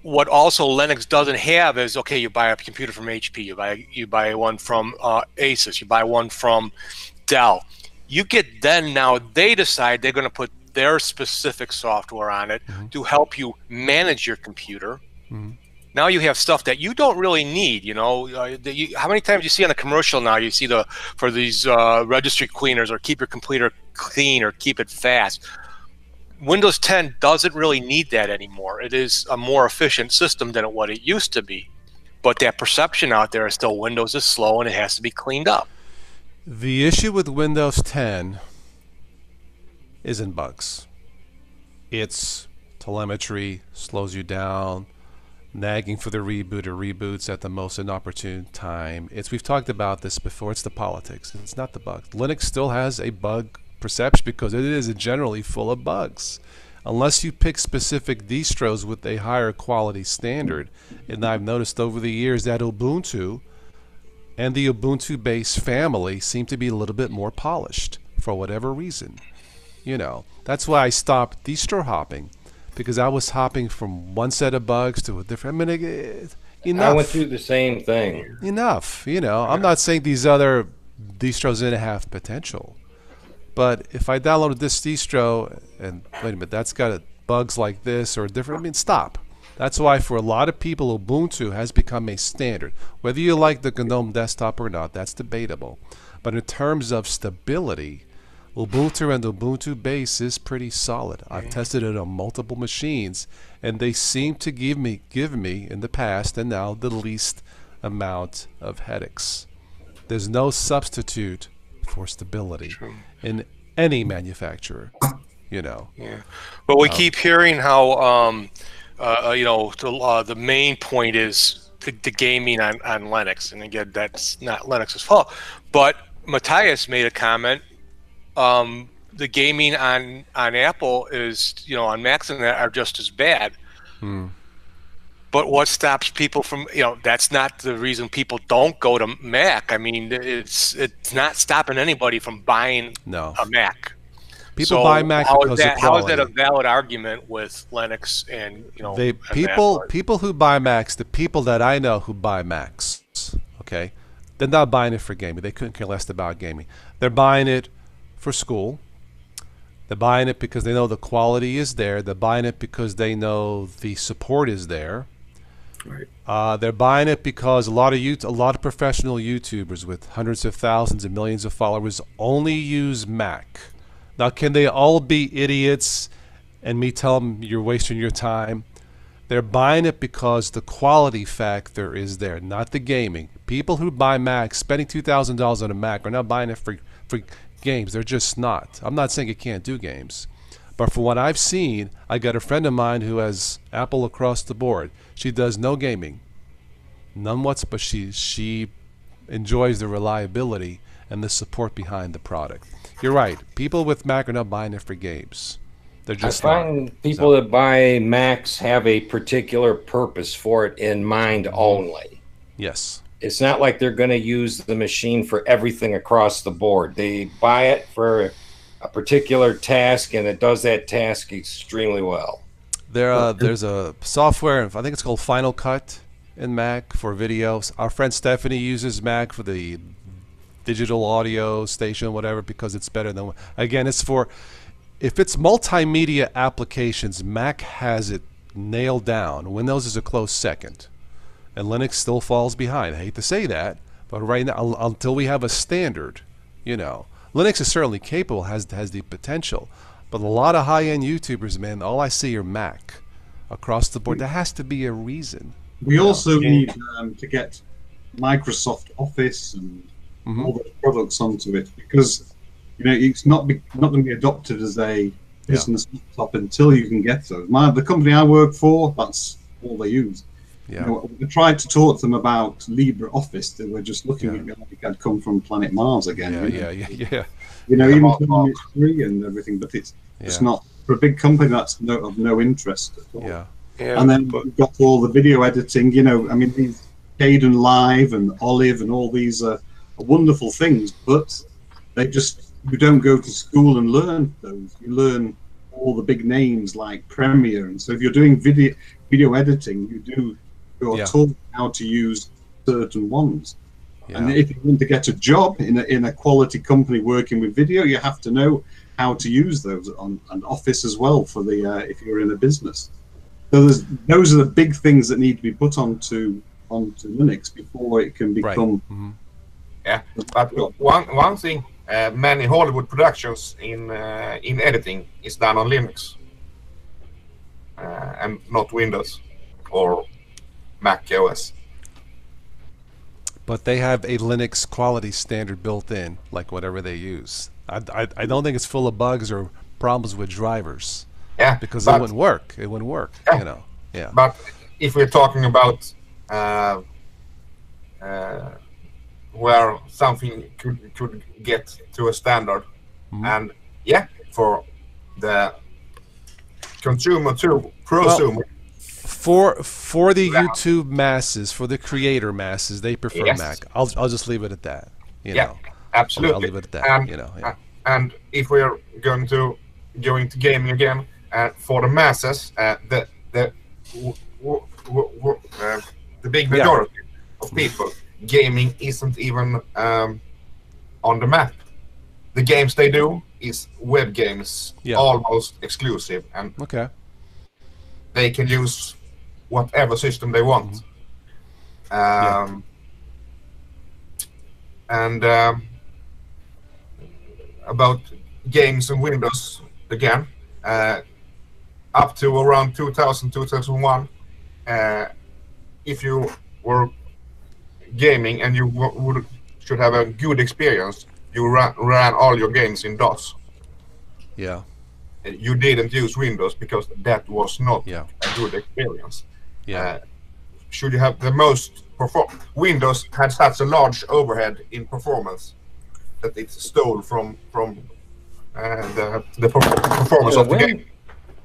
what also Linux doesn't have is, okay, you buy a computer from HP, you buy one from Asus, you buy one from Dell. Now they decide they're going to put their specific software on it to help you manage your computer. Now you have stuff that you don't really need. How many times you see on a commercial now, you see for these registry cleaners or keep your computer clean or keep it fast. Windows 10 doesn't really need that anymore. It is a more efficient system than what it used to be. But that perception out there is still Windows is slow and it has to be cleaned up. The issue with Windows 10 isn't bugs. It's telemetry, slows you down, nagging for the reboot or reboots at the most inopportune time. We've talked about this before. It's the politics. It's not the bugs. Linux still has a bug perception because it is generally full of bugs. Unless you pick specific distros with a higher quality standard, and I've noticed over the years that Ubuntu and the Ubuntu base family seem to be a little bit more polished for whatever reason. That's why I stopped distro hopping, because I was hopping from one set of bugs to a different. Enough. I went through the same thing. Enough. I'm not saying these other distros didn't have potential. But if I downloaded this distro and wait a minute, that's got bugs like this or different, stop. That's why for a lot of people, Ubuntu has become a standard. Whether you like the GNOME desktop or not, that's debatable. But in terms of stability, Ubuntu and Ubuntu base is pretty solid. I've tested it on multiple machines, and they seem to give me in the past and now the least amount of headaches. There's no substitute for stability in any manufacturer, Yeah. But we keep hearing how, the main point is the gaming on Linux. And again, that's not Linux's fault. But Matthias made a comment. The gaming on Apple is, on Macs and that are just as bad. But what stops people from, that's not the reason people don't go to Mac. I mean, it's not stopping anybody from buying a Mac. People buy Mac because of quality. How is that a valid argument with Linux and, people who buy Macs, the people that I know who buy Macs, okay, they're not buying it for gaming. They couldn't care less about gaming. They're buying it for school. They're buying it because they know the quality is there. They're buying it because they know the support is there. Right. They're buying it because a lot of professional YouTubers with hundreds of thousands and millions of followers only use Mac. Now, can they all be idiots and me tell them you're wasting your time? They're buying it because the quality factor is there, not the gaming. People who buy Macs, spending $2,000 on a Mac, are not buying it for games. They're just not. I'm not saying you can't do games. But from what I've seen, I got a friend of mine who has Apple across the board. She does no gaming, none but she enjoys the reliability and the support behind the product. You're right. People with Mac are not buying it for games. They're just. I find people that buy Macs have a particular purpose for it in mind only. Yes. It's not like they're going to use the machine for everything across the board. They buy it for a particular task, and it does that task extremely well. There's a software, I think it's called Final Cut in Mac for videos. Our friend Stephanie uses Mac for the digital audio station, whatever, because it's better than. Again, it's for if it's multimedia applications. Mac has it nailed down. Windows is a close second, and Linux still falls behind. I hate to say that, but right now, until we have a standard, Linux is certainly capable, has the potential, but a lot of high-end YouTubers, man, all I see are Mac across the board. There has to be a reason. We also need to get Microsoft Office and all those products onto it, because it's not going to be adopted as a business laptop until you can get those. The company I work for, that's all they use. Yeah. We tried to talk to them about LibreOffice. They were just looking at it like it had come from planet Mars again. Yeah. Even though it's free and everything, but it's not for a big company. That's of no interest at all. Yeah. And then we've got all the video editing. These Caden Live and Olive and all these are wonderful things, but you don't go to school and learn those. You learn all the big names like Premiere, and so if you're doing video editing, you're taught how to use certain ones. Yeah. And if you want to get a job in a quality company working with video, you have to know how to use those and Office as well for if you're in a business. So those are the big things that need to be put onto Linux before it can become. Right. Yeah, but one thing, many Hollywood productions in editing is done on Linux and not Windows or Mac OS. But they have a Linux quality standard built in, like whatever they use. I don't think it's full of bugs or problems with drivers. Yeah, because it wouldn't work. It wouldn't work. Yeah. Yeah. But if we're talking about where something could get to a standard, and for the consumer to prosumer. For the YouTube masses, for the creator masses, they prefer Mac. I'll just leave it at that. Absolutely. I'll leave it at that. And if we're going to go into gaming again, for the masses, the big majority of people, gaming isn't even on the map. The games they do is web games, almost exclusive, and they can use whatever system they want. And about games and Windows again, up to around 2000, 2001, if you were gaming and you should have a good experience, you ran all your games in DOS. Yeah. You didn't use Windows because that was not a good experience. Should you have the most Windows had such a large overhead in performance that it stole from the performance of the game.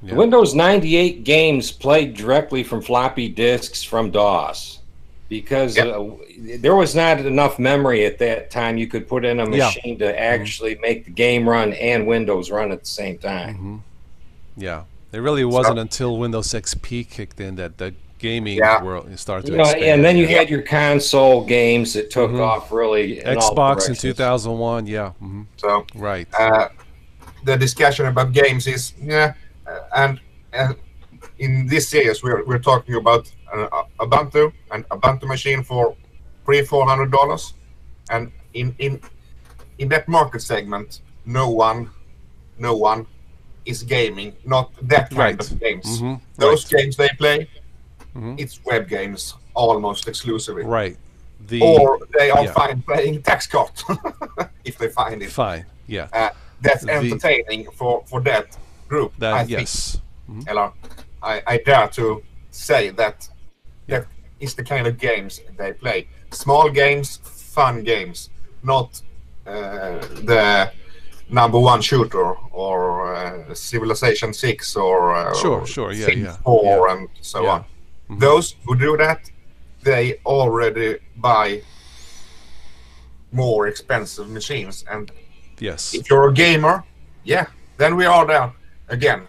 Yeah. Windows 98 games played directly from floppy disks from DOS because there was not enough memory at that time. You could put in a machine to actually make the game run and Windows run at the same time. Yeah. It really wasn't until Windows XP kicked in that the gaming world started to expand. And then you had your console games that took off really. Xbox in 2001, So right. The discussion about games is and in this series we're talking about Ubuntu and Ubuntu machine for $300-400, and in that market segment, no one is gaming, not that kind of games. Those games they play, it's web games almost exclusively. Right. Or they are fine playing Tax Court if they find it. Fine. Yeah. That's entertaining for that group. I think. I dare to say that that is the kind of games they play. Small games, fun games, not the #1 shooter or Civilization 6 or Sims 4 and so on. Those who do that, they already buy more expensive machines. And if you're a gamer, then we are there again.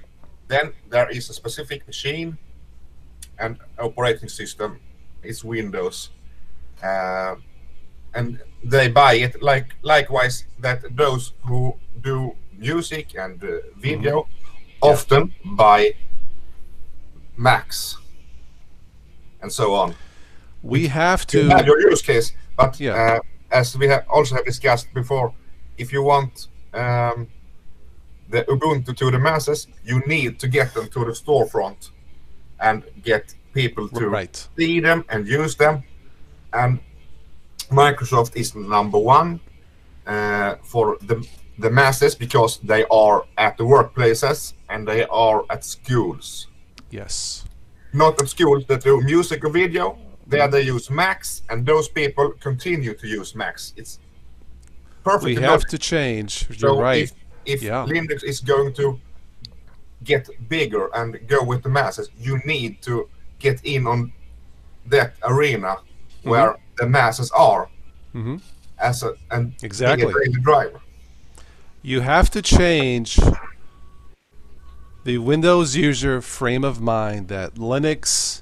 Then there is a specific machine and operating system is Windows. And they buy it likewise that those who do music and video often buy Macs and so on. We have to you have your use case, but as we have also discussed before, if you want the Ubuntu to the masses, you need to get them to the storefront and get people to see them and use them. And Microsoft is #1 for the masses because they are at the workplaces and they are at schools. Yes. Not at schools that do music or video. There they use Macs, and those people continue to use Macs. It's perfect. We have to change. You're right. If Linux is going to get bigger and go with the masses, you need to get in on that arena where the masses are as a daily driver. You have to change the Windows user frame of mind that Linux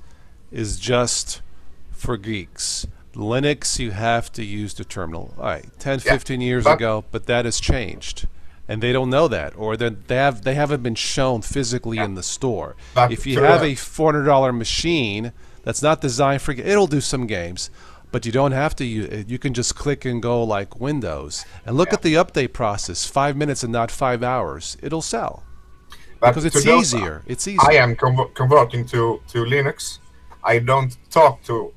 is just for geeks. Linux, you have to use the terminal. All right, 10, 15 years ago, but that has changed. And they don't know that, or they haven't been shown physically in the store. But if you have a $400 machine that's not designed for, it'll do some games, but you don't have to use it. You can just click and go like Windows. And look at the update process, 5 minutes and not 5 hours. It'll sell. But because it's easier. It's easier. I am converting to Linux. I don't talk to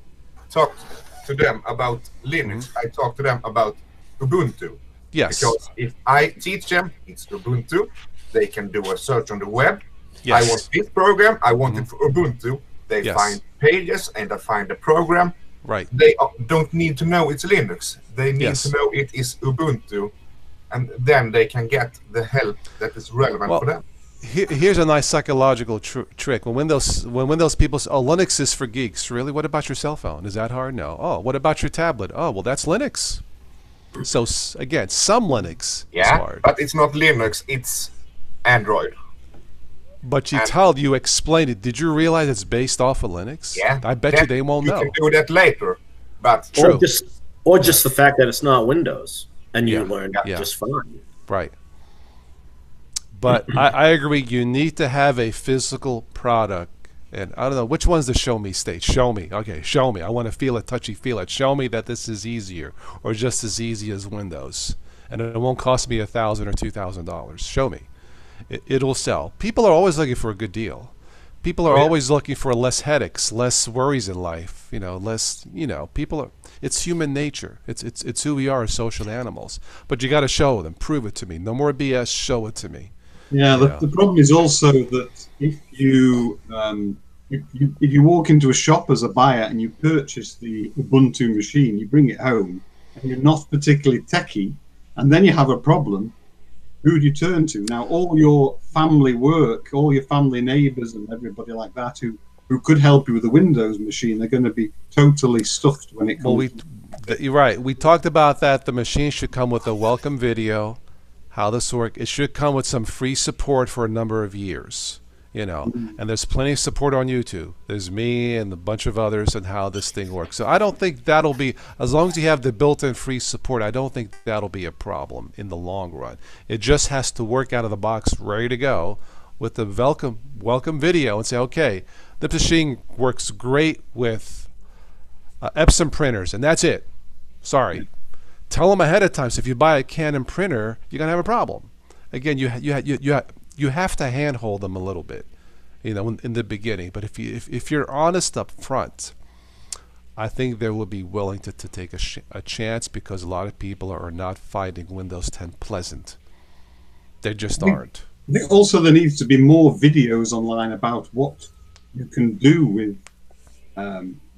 them about Linux. I talk to them about Ubuntu. Yes. Because if I teach them it's Ubuntu, they can do a search on the web. Yes. I want this program. I want it for Ubuntu. They find pages and they find the program. Right. They don't need to know it's Linux. They need to know it is Ubuntu, and then they can get the help that is relevant for them. Here's a nice psychological trick. When Windows people say, "Oh, Linux is for geeks," really? What about your cell phone? Is that hard? No. Oh, what about your tablet? Oh, well, that's Linux. So again, some Linux is hard. But it's not Linux. It's Android. But you explained it. Did you realize it's based off of Linux? Yeah. I bet you they won't know. You can do that later. But true. Or just the fact that it's not Windows, and you learn just fine. Right. But I agree. You need to have a physical product. And I don't know, which one's the show me state? Show me. Okay, show me. I want to feel it, touchy feel it. Show me that this is easier or just as easy as Windows. And it won't cost me $1,000 or $2,000. Show me. It'll sell. People are always looking for a good deal. People are always looking for less headaches, less worries in life. People are. It's human nature. It's who we are as social animals. But you got to show them. Prove it to me. No more BS. Show it to me. Yeah, the problem is also that if you walk into a shop as a buyer and you purchase the Ubuntu machine, you bring it home, and you're not particularly techie, and then you have a problem, who do you turn to? Now, all your family work, all your family neighbors and everybody like that who could help you with the Windows machine, they're going to be totally stuffed when it comes you're right. We talked about that. The machine should come with a welcome video, how this works. It should come with some free support for a number of years, you know. And there's plenty of support on YouTube. There's me and a bunch of others on how this thing works. So I don't think that'll be, as long as you have the built-in free support, I don't think that'll be a problem in the long run. It just has to work out of the box, ready to go, with the welcome video and say, okay, the machine works great with Epson printers, and that's it. Sorry. Tell them ahead of time. So if you buy a Canon printer, you're gonna have a problem. Again, you have to handhold them a little bit, you know, in the beginning. But if you're honest up front, I think they will be willing to take a chance, because a lot of people are not finding Windows 10 pleasant. They just aren't. I think also there needs to be more videos online about what you can do with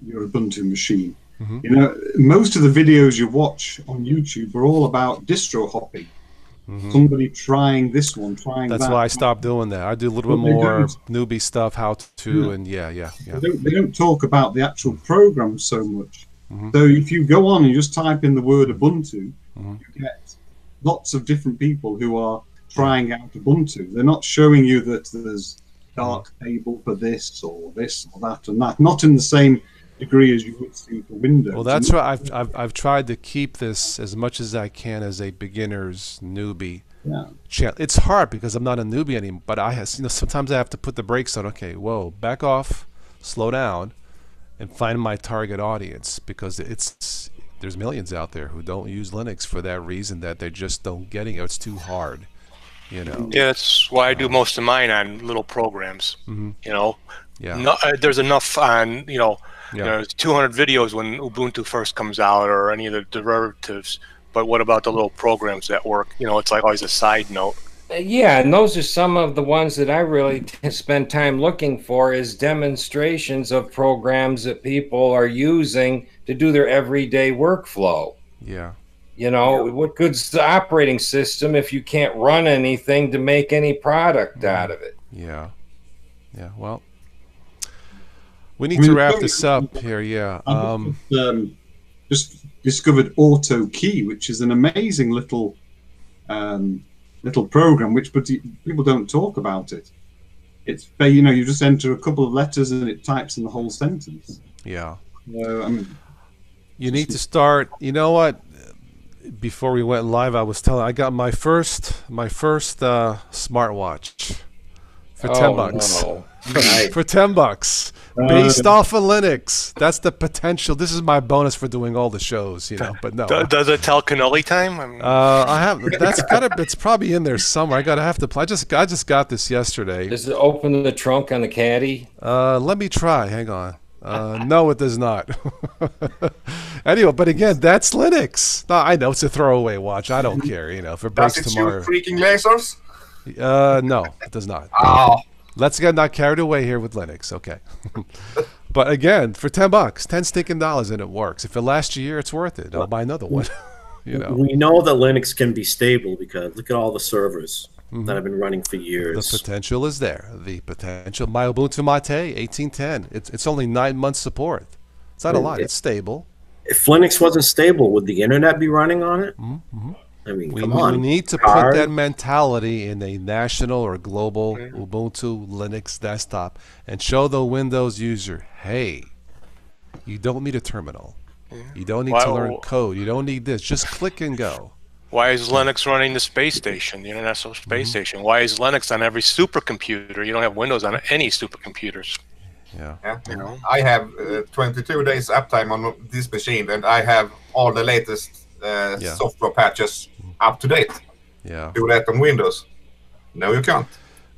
your Ubuntu machine. You know, most of the videos you watch on YouTube are all about distro hopping. Somebody trying this one, trying that. That's why I stopped doing that. I do a little bit more newbie stuff, how to, and yeah. They don't talk about the actual program so much. So if you go on and just type in the word Ubuntu, you get lots of different people who are trying out Ubuntu. They're not showing you that there's dark table for this or that and that. Not in the same degree as you would see for Windows. Well, that's right. I've tried to keep this as much as I can as a beginner's newbie channel. It's hard because I'm not a newbie anymore, but sometimes I have to put the brakes on. Okay, whoa, back off, slow down, and find my target audience, because there's millions out there who don't use Linux for that reason, that they just don't getting it. It's too hard, you know. Yeah, that's why I do most of mine on little programs. You know, there's enough on, you know. There's 200 videos when Ubuntu first comes out, or any of the derivatives. But what about the little programs that work? You know, it's like always a side note. Yeah, and those are some of the ones that I really spend time looking for, is demonstrations of programs that people are using to do their everyday workflow. Yeah. You know, what good's the operating system if you can't run anything to make any product out of it? Yeah. Well, we need to wrap this up here. Just discovered Auto Key, which is an amazing little program, but people don't talk about it. It's, you know, you just enter a couple of letters and it types in the whole sentence. Yeah. I mean, you need to start. You know what? Before we went live, I was telling. I got my first smartwatch for $10. No. For $10, based off of Linux. That's the potential. This is my bonus for doing all the shows, you know. But no. Does it tell cannoli time? I have. That's gotta. It's probably in there somewhere. I have to play. I just got this yesterday. Does it open the trunk on the caddy? Let me try. Hang on. No, it does not. Anyway, but again, that's Linux. No, I know it's a throwaway watch. I don't care. You know, if it breaks tomorrow. Does it shoot freaking lasers? No, it does not. Oh. Let's get not carried away here with Linux, okay? But again, for $10, $10 stinking, and it works. If it lasts a year, it's worth it. I'll buy another one. You know, we know that Linux can be stable because look at all the servers that have been running for years. The potential is there. The potential. My Ubuntu Mate 1810. It's only 9 months support. It's not a lot. It's stable. If Linux wasn't stable, would the internet be running on it? I mean, come on. We need to put that mentality in a national or global Ubuntu Linux desktop and show the Windows user, hey, you don't need a terminal. You don't need to learn code. You don't need this. Just click and go. Why is Linux running the space station, the International Space Station? Why is Linux on every supercomputer? You don't have Windows on any supercomputers. Yeah. You know, I have 22 days uptime on this machine, and I have all the latest software patches up to date. Yeah. Do that on Windows. No, you can't.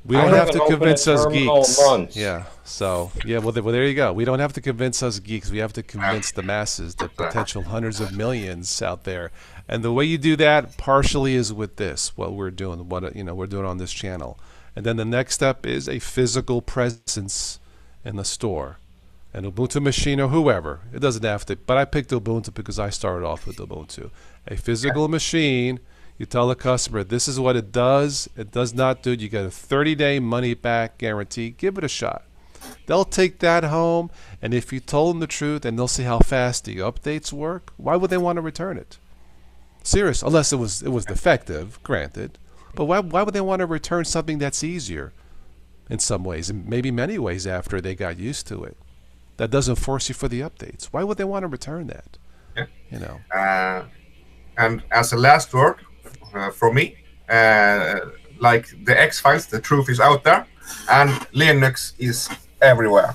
We don't have to convince us geeks. Yeah. So, well, there you go. We don't have to convince us geeks. We have to convince the masses, the potential hundreds of millions out there. And the way you do that partially is with this, what we're doing, we're doing on this channel. And then the next step is a physical presence in the store. An Ubuntu machine or whoever. It doesn't have to, but I picked Ubuntu because I started off with Ubuntu. A physical machine, You tell the customer, this is what it does not do. You get a 30-day money-back guarantee. Give it a shot. They'll take that home, and if you told them the truth and they'll see how fast the updates work, why would they want to return it? Serious, unless it was defective, granted. But why would they want to return something that's easier in some ways, and maybe many ways after they got used to it, that doesn't force you for the updates? Why would they want to return that? Yeah. You know. And as a last word for me, like the X-Files, the truth is out there, and Linux is everywhere.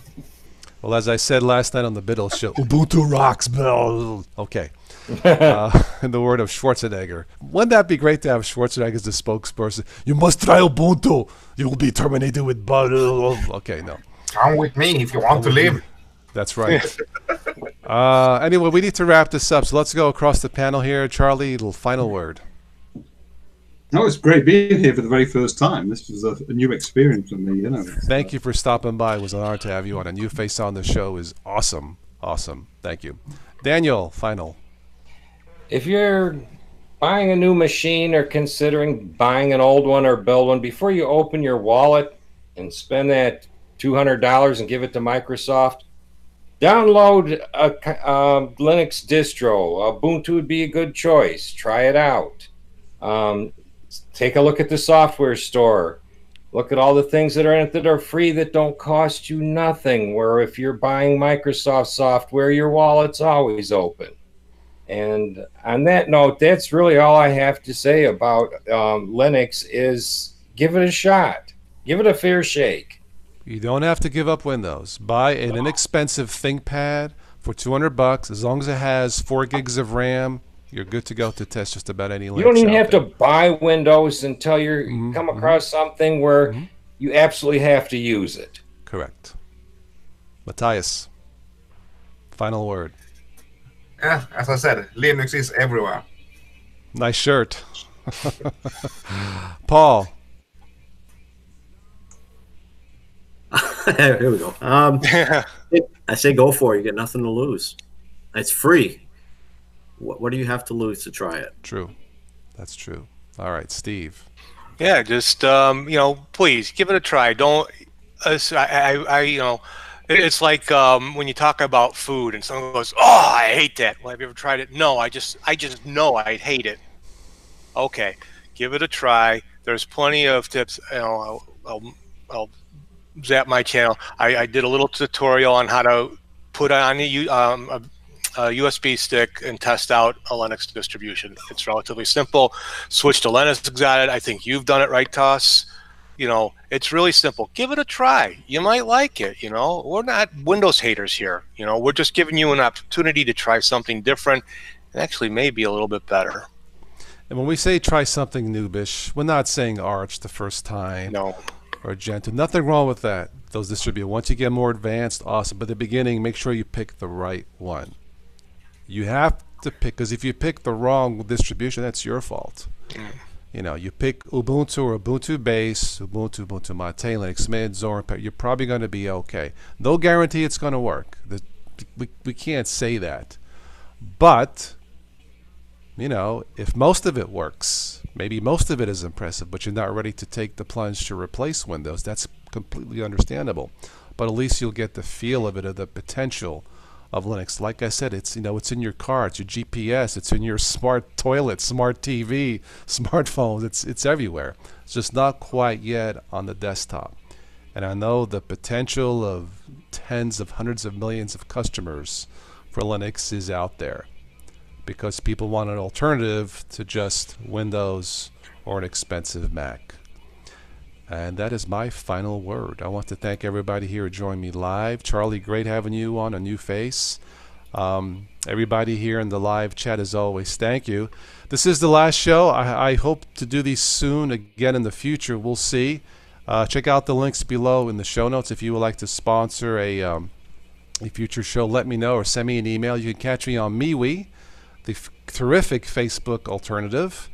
Well, as I said last night on the Biddle Show, Ubuntu rocks, Bill. Okay. In the word of Schwarzenegger. Wouldn't that be great to have Schwarzenegger as the spokesperson? You must try Ubuntu. You will be terminated with butter. Okay, no. Come with me if you want to live. That's right. Anyway, we need to wrap this up, so let's go across the panel here. Charlie, little final word. No, it's great being here for the very first time. This was a new experience for me, you know. Thank you for stopping by. It was an honor to have you on. A new face on the show is awesome. Awesome. Thank you. Daniel, final. If you're buying a new machine or considering buying an old one or build one, before you open your wallet and spend that $200 and give it to Microsoft, download a Linux distro. Ubuntu would be a good choice. Try it out. Take a look at the software store. Look at all the things that are in it that are free that don't cost you nothing, where if you're buying Microsoft software, your wallet's always open. And on that note, that's really all I have to say about Linux is give it a shot. Give it a fair shake. You don't have to give up Windows. Buy an inexpensive ThinkPad for $200. As long as it has 4 gigs of RAM, you're good to go to test just about any Linux. You don't even have to buy Windows until you come across something where you absolutely have to use it. Correct. Matthias, final word. Yeah, as I said, Linux is everywhere. Nice shirt. Paul. Here we go. I say go for it. You get nothing to lose. It's free. What do you have to lose to try it? True. That's true. All right, Steve. Yeah, just please give it a try. Don't. It's like when you talk about food and someone goes, "Oh, I hate that." Well, have you ever tried it? No, I just know I hate it. Okay, give it a try. There's plenty of tips. I'll zap my channel. I did a little tutorial on how to put on a USB stick and test out a Linux distribution. It's relatively simple. Switch to Linux got it. I think you've done it right, Toss. It's really simple. Give it a try. You might like it. We're not Windows haters here. We're just giving you an opportunity to try something different and actually maybe a little bit better. And when we say try something noobish, we're not saying Arch the first time. No. Or Gentoo. Nothing wrong with that. Those distribute. Once you get more advanced, awesome. But at the beginning, make sure you pick the right one. You have to pick, because if you pick the wrong distribution, that's your fault. You pick Ubuntu or Ubuntu Base, Ubuntu Mate, Linux Mint, Zorin, you're probably going to be okay. No guarantee it's going to work. We can't say that. But, if most of it works, maybe most of it is impressive, but you're not ready to take the plunge to replace Windows, that's completely understandable. But at least you'll get the feel of it, of the potential of Linux. Like I said, it's it's in your car, it's your GPS, it's in your smart toilet, smart TV, smartphones. It's everywhere. It's just not quite yet on the desktop. And I know the potential of tens of hundreds of millions of customers for Linux is out there, because people want an alternative to just Windows or an expensive Mac. And that is my final word. I want to thank everybody here who joined me live. Charlie, great having you on, a new face. Everybody here in the live chat, as always, thank you. This is the last show. I hope to do these soon again in the future. We'll see. Check out the links below in the show notes. If you would like to sponsor a future show, let me know or send me an email. You can catch me on MeWe, the terrific Facebook alternative.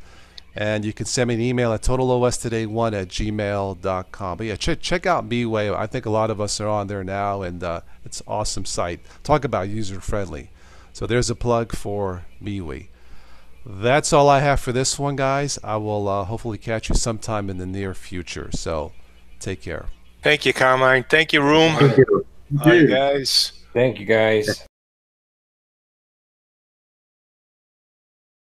And you can send me an email at totalostoday1@gmail.com. But yeah, check out MeWe. I think a lot of us are on there now, and it's an awesome site. Talk about user-friendly. So there's a plug for MeWe. That's all I have for this one, guys. I will hopefully catch you sometime in the near future. So take care. Thank you, Carmine. Thank you, Room. Thank you. All right, guys. Thank you, guys.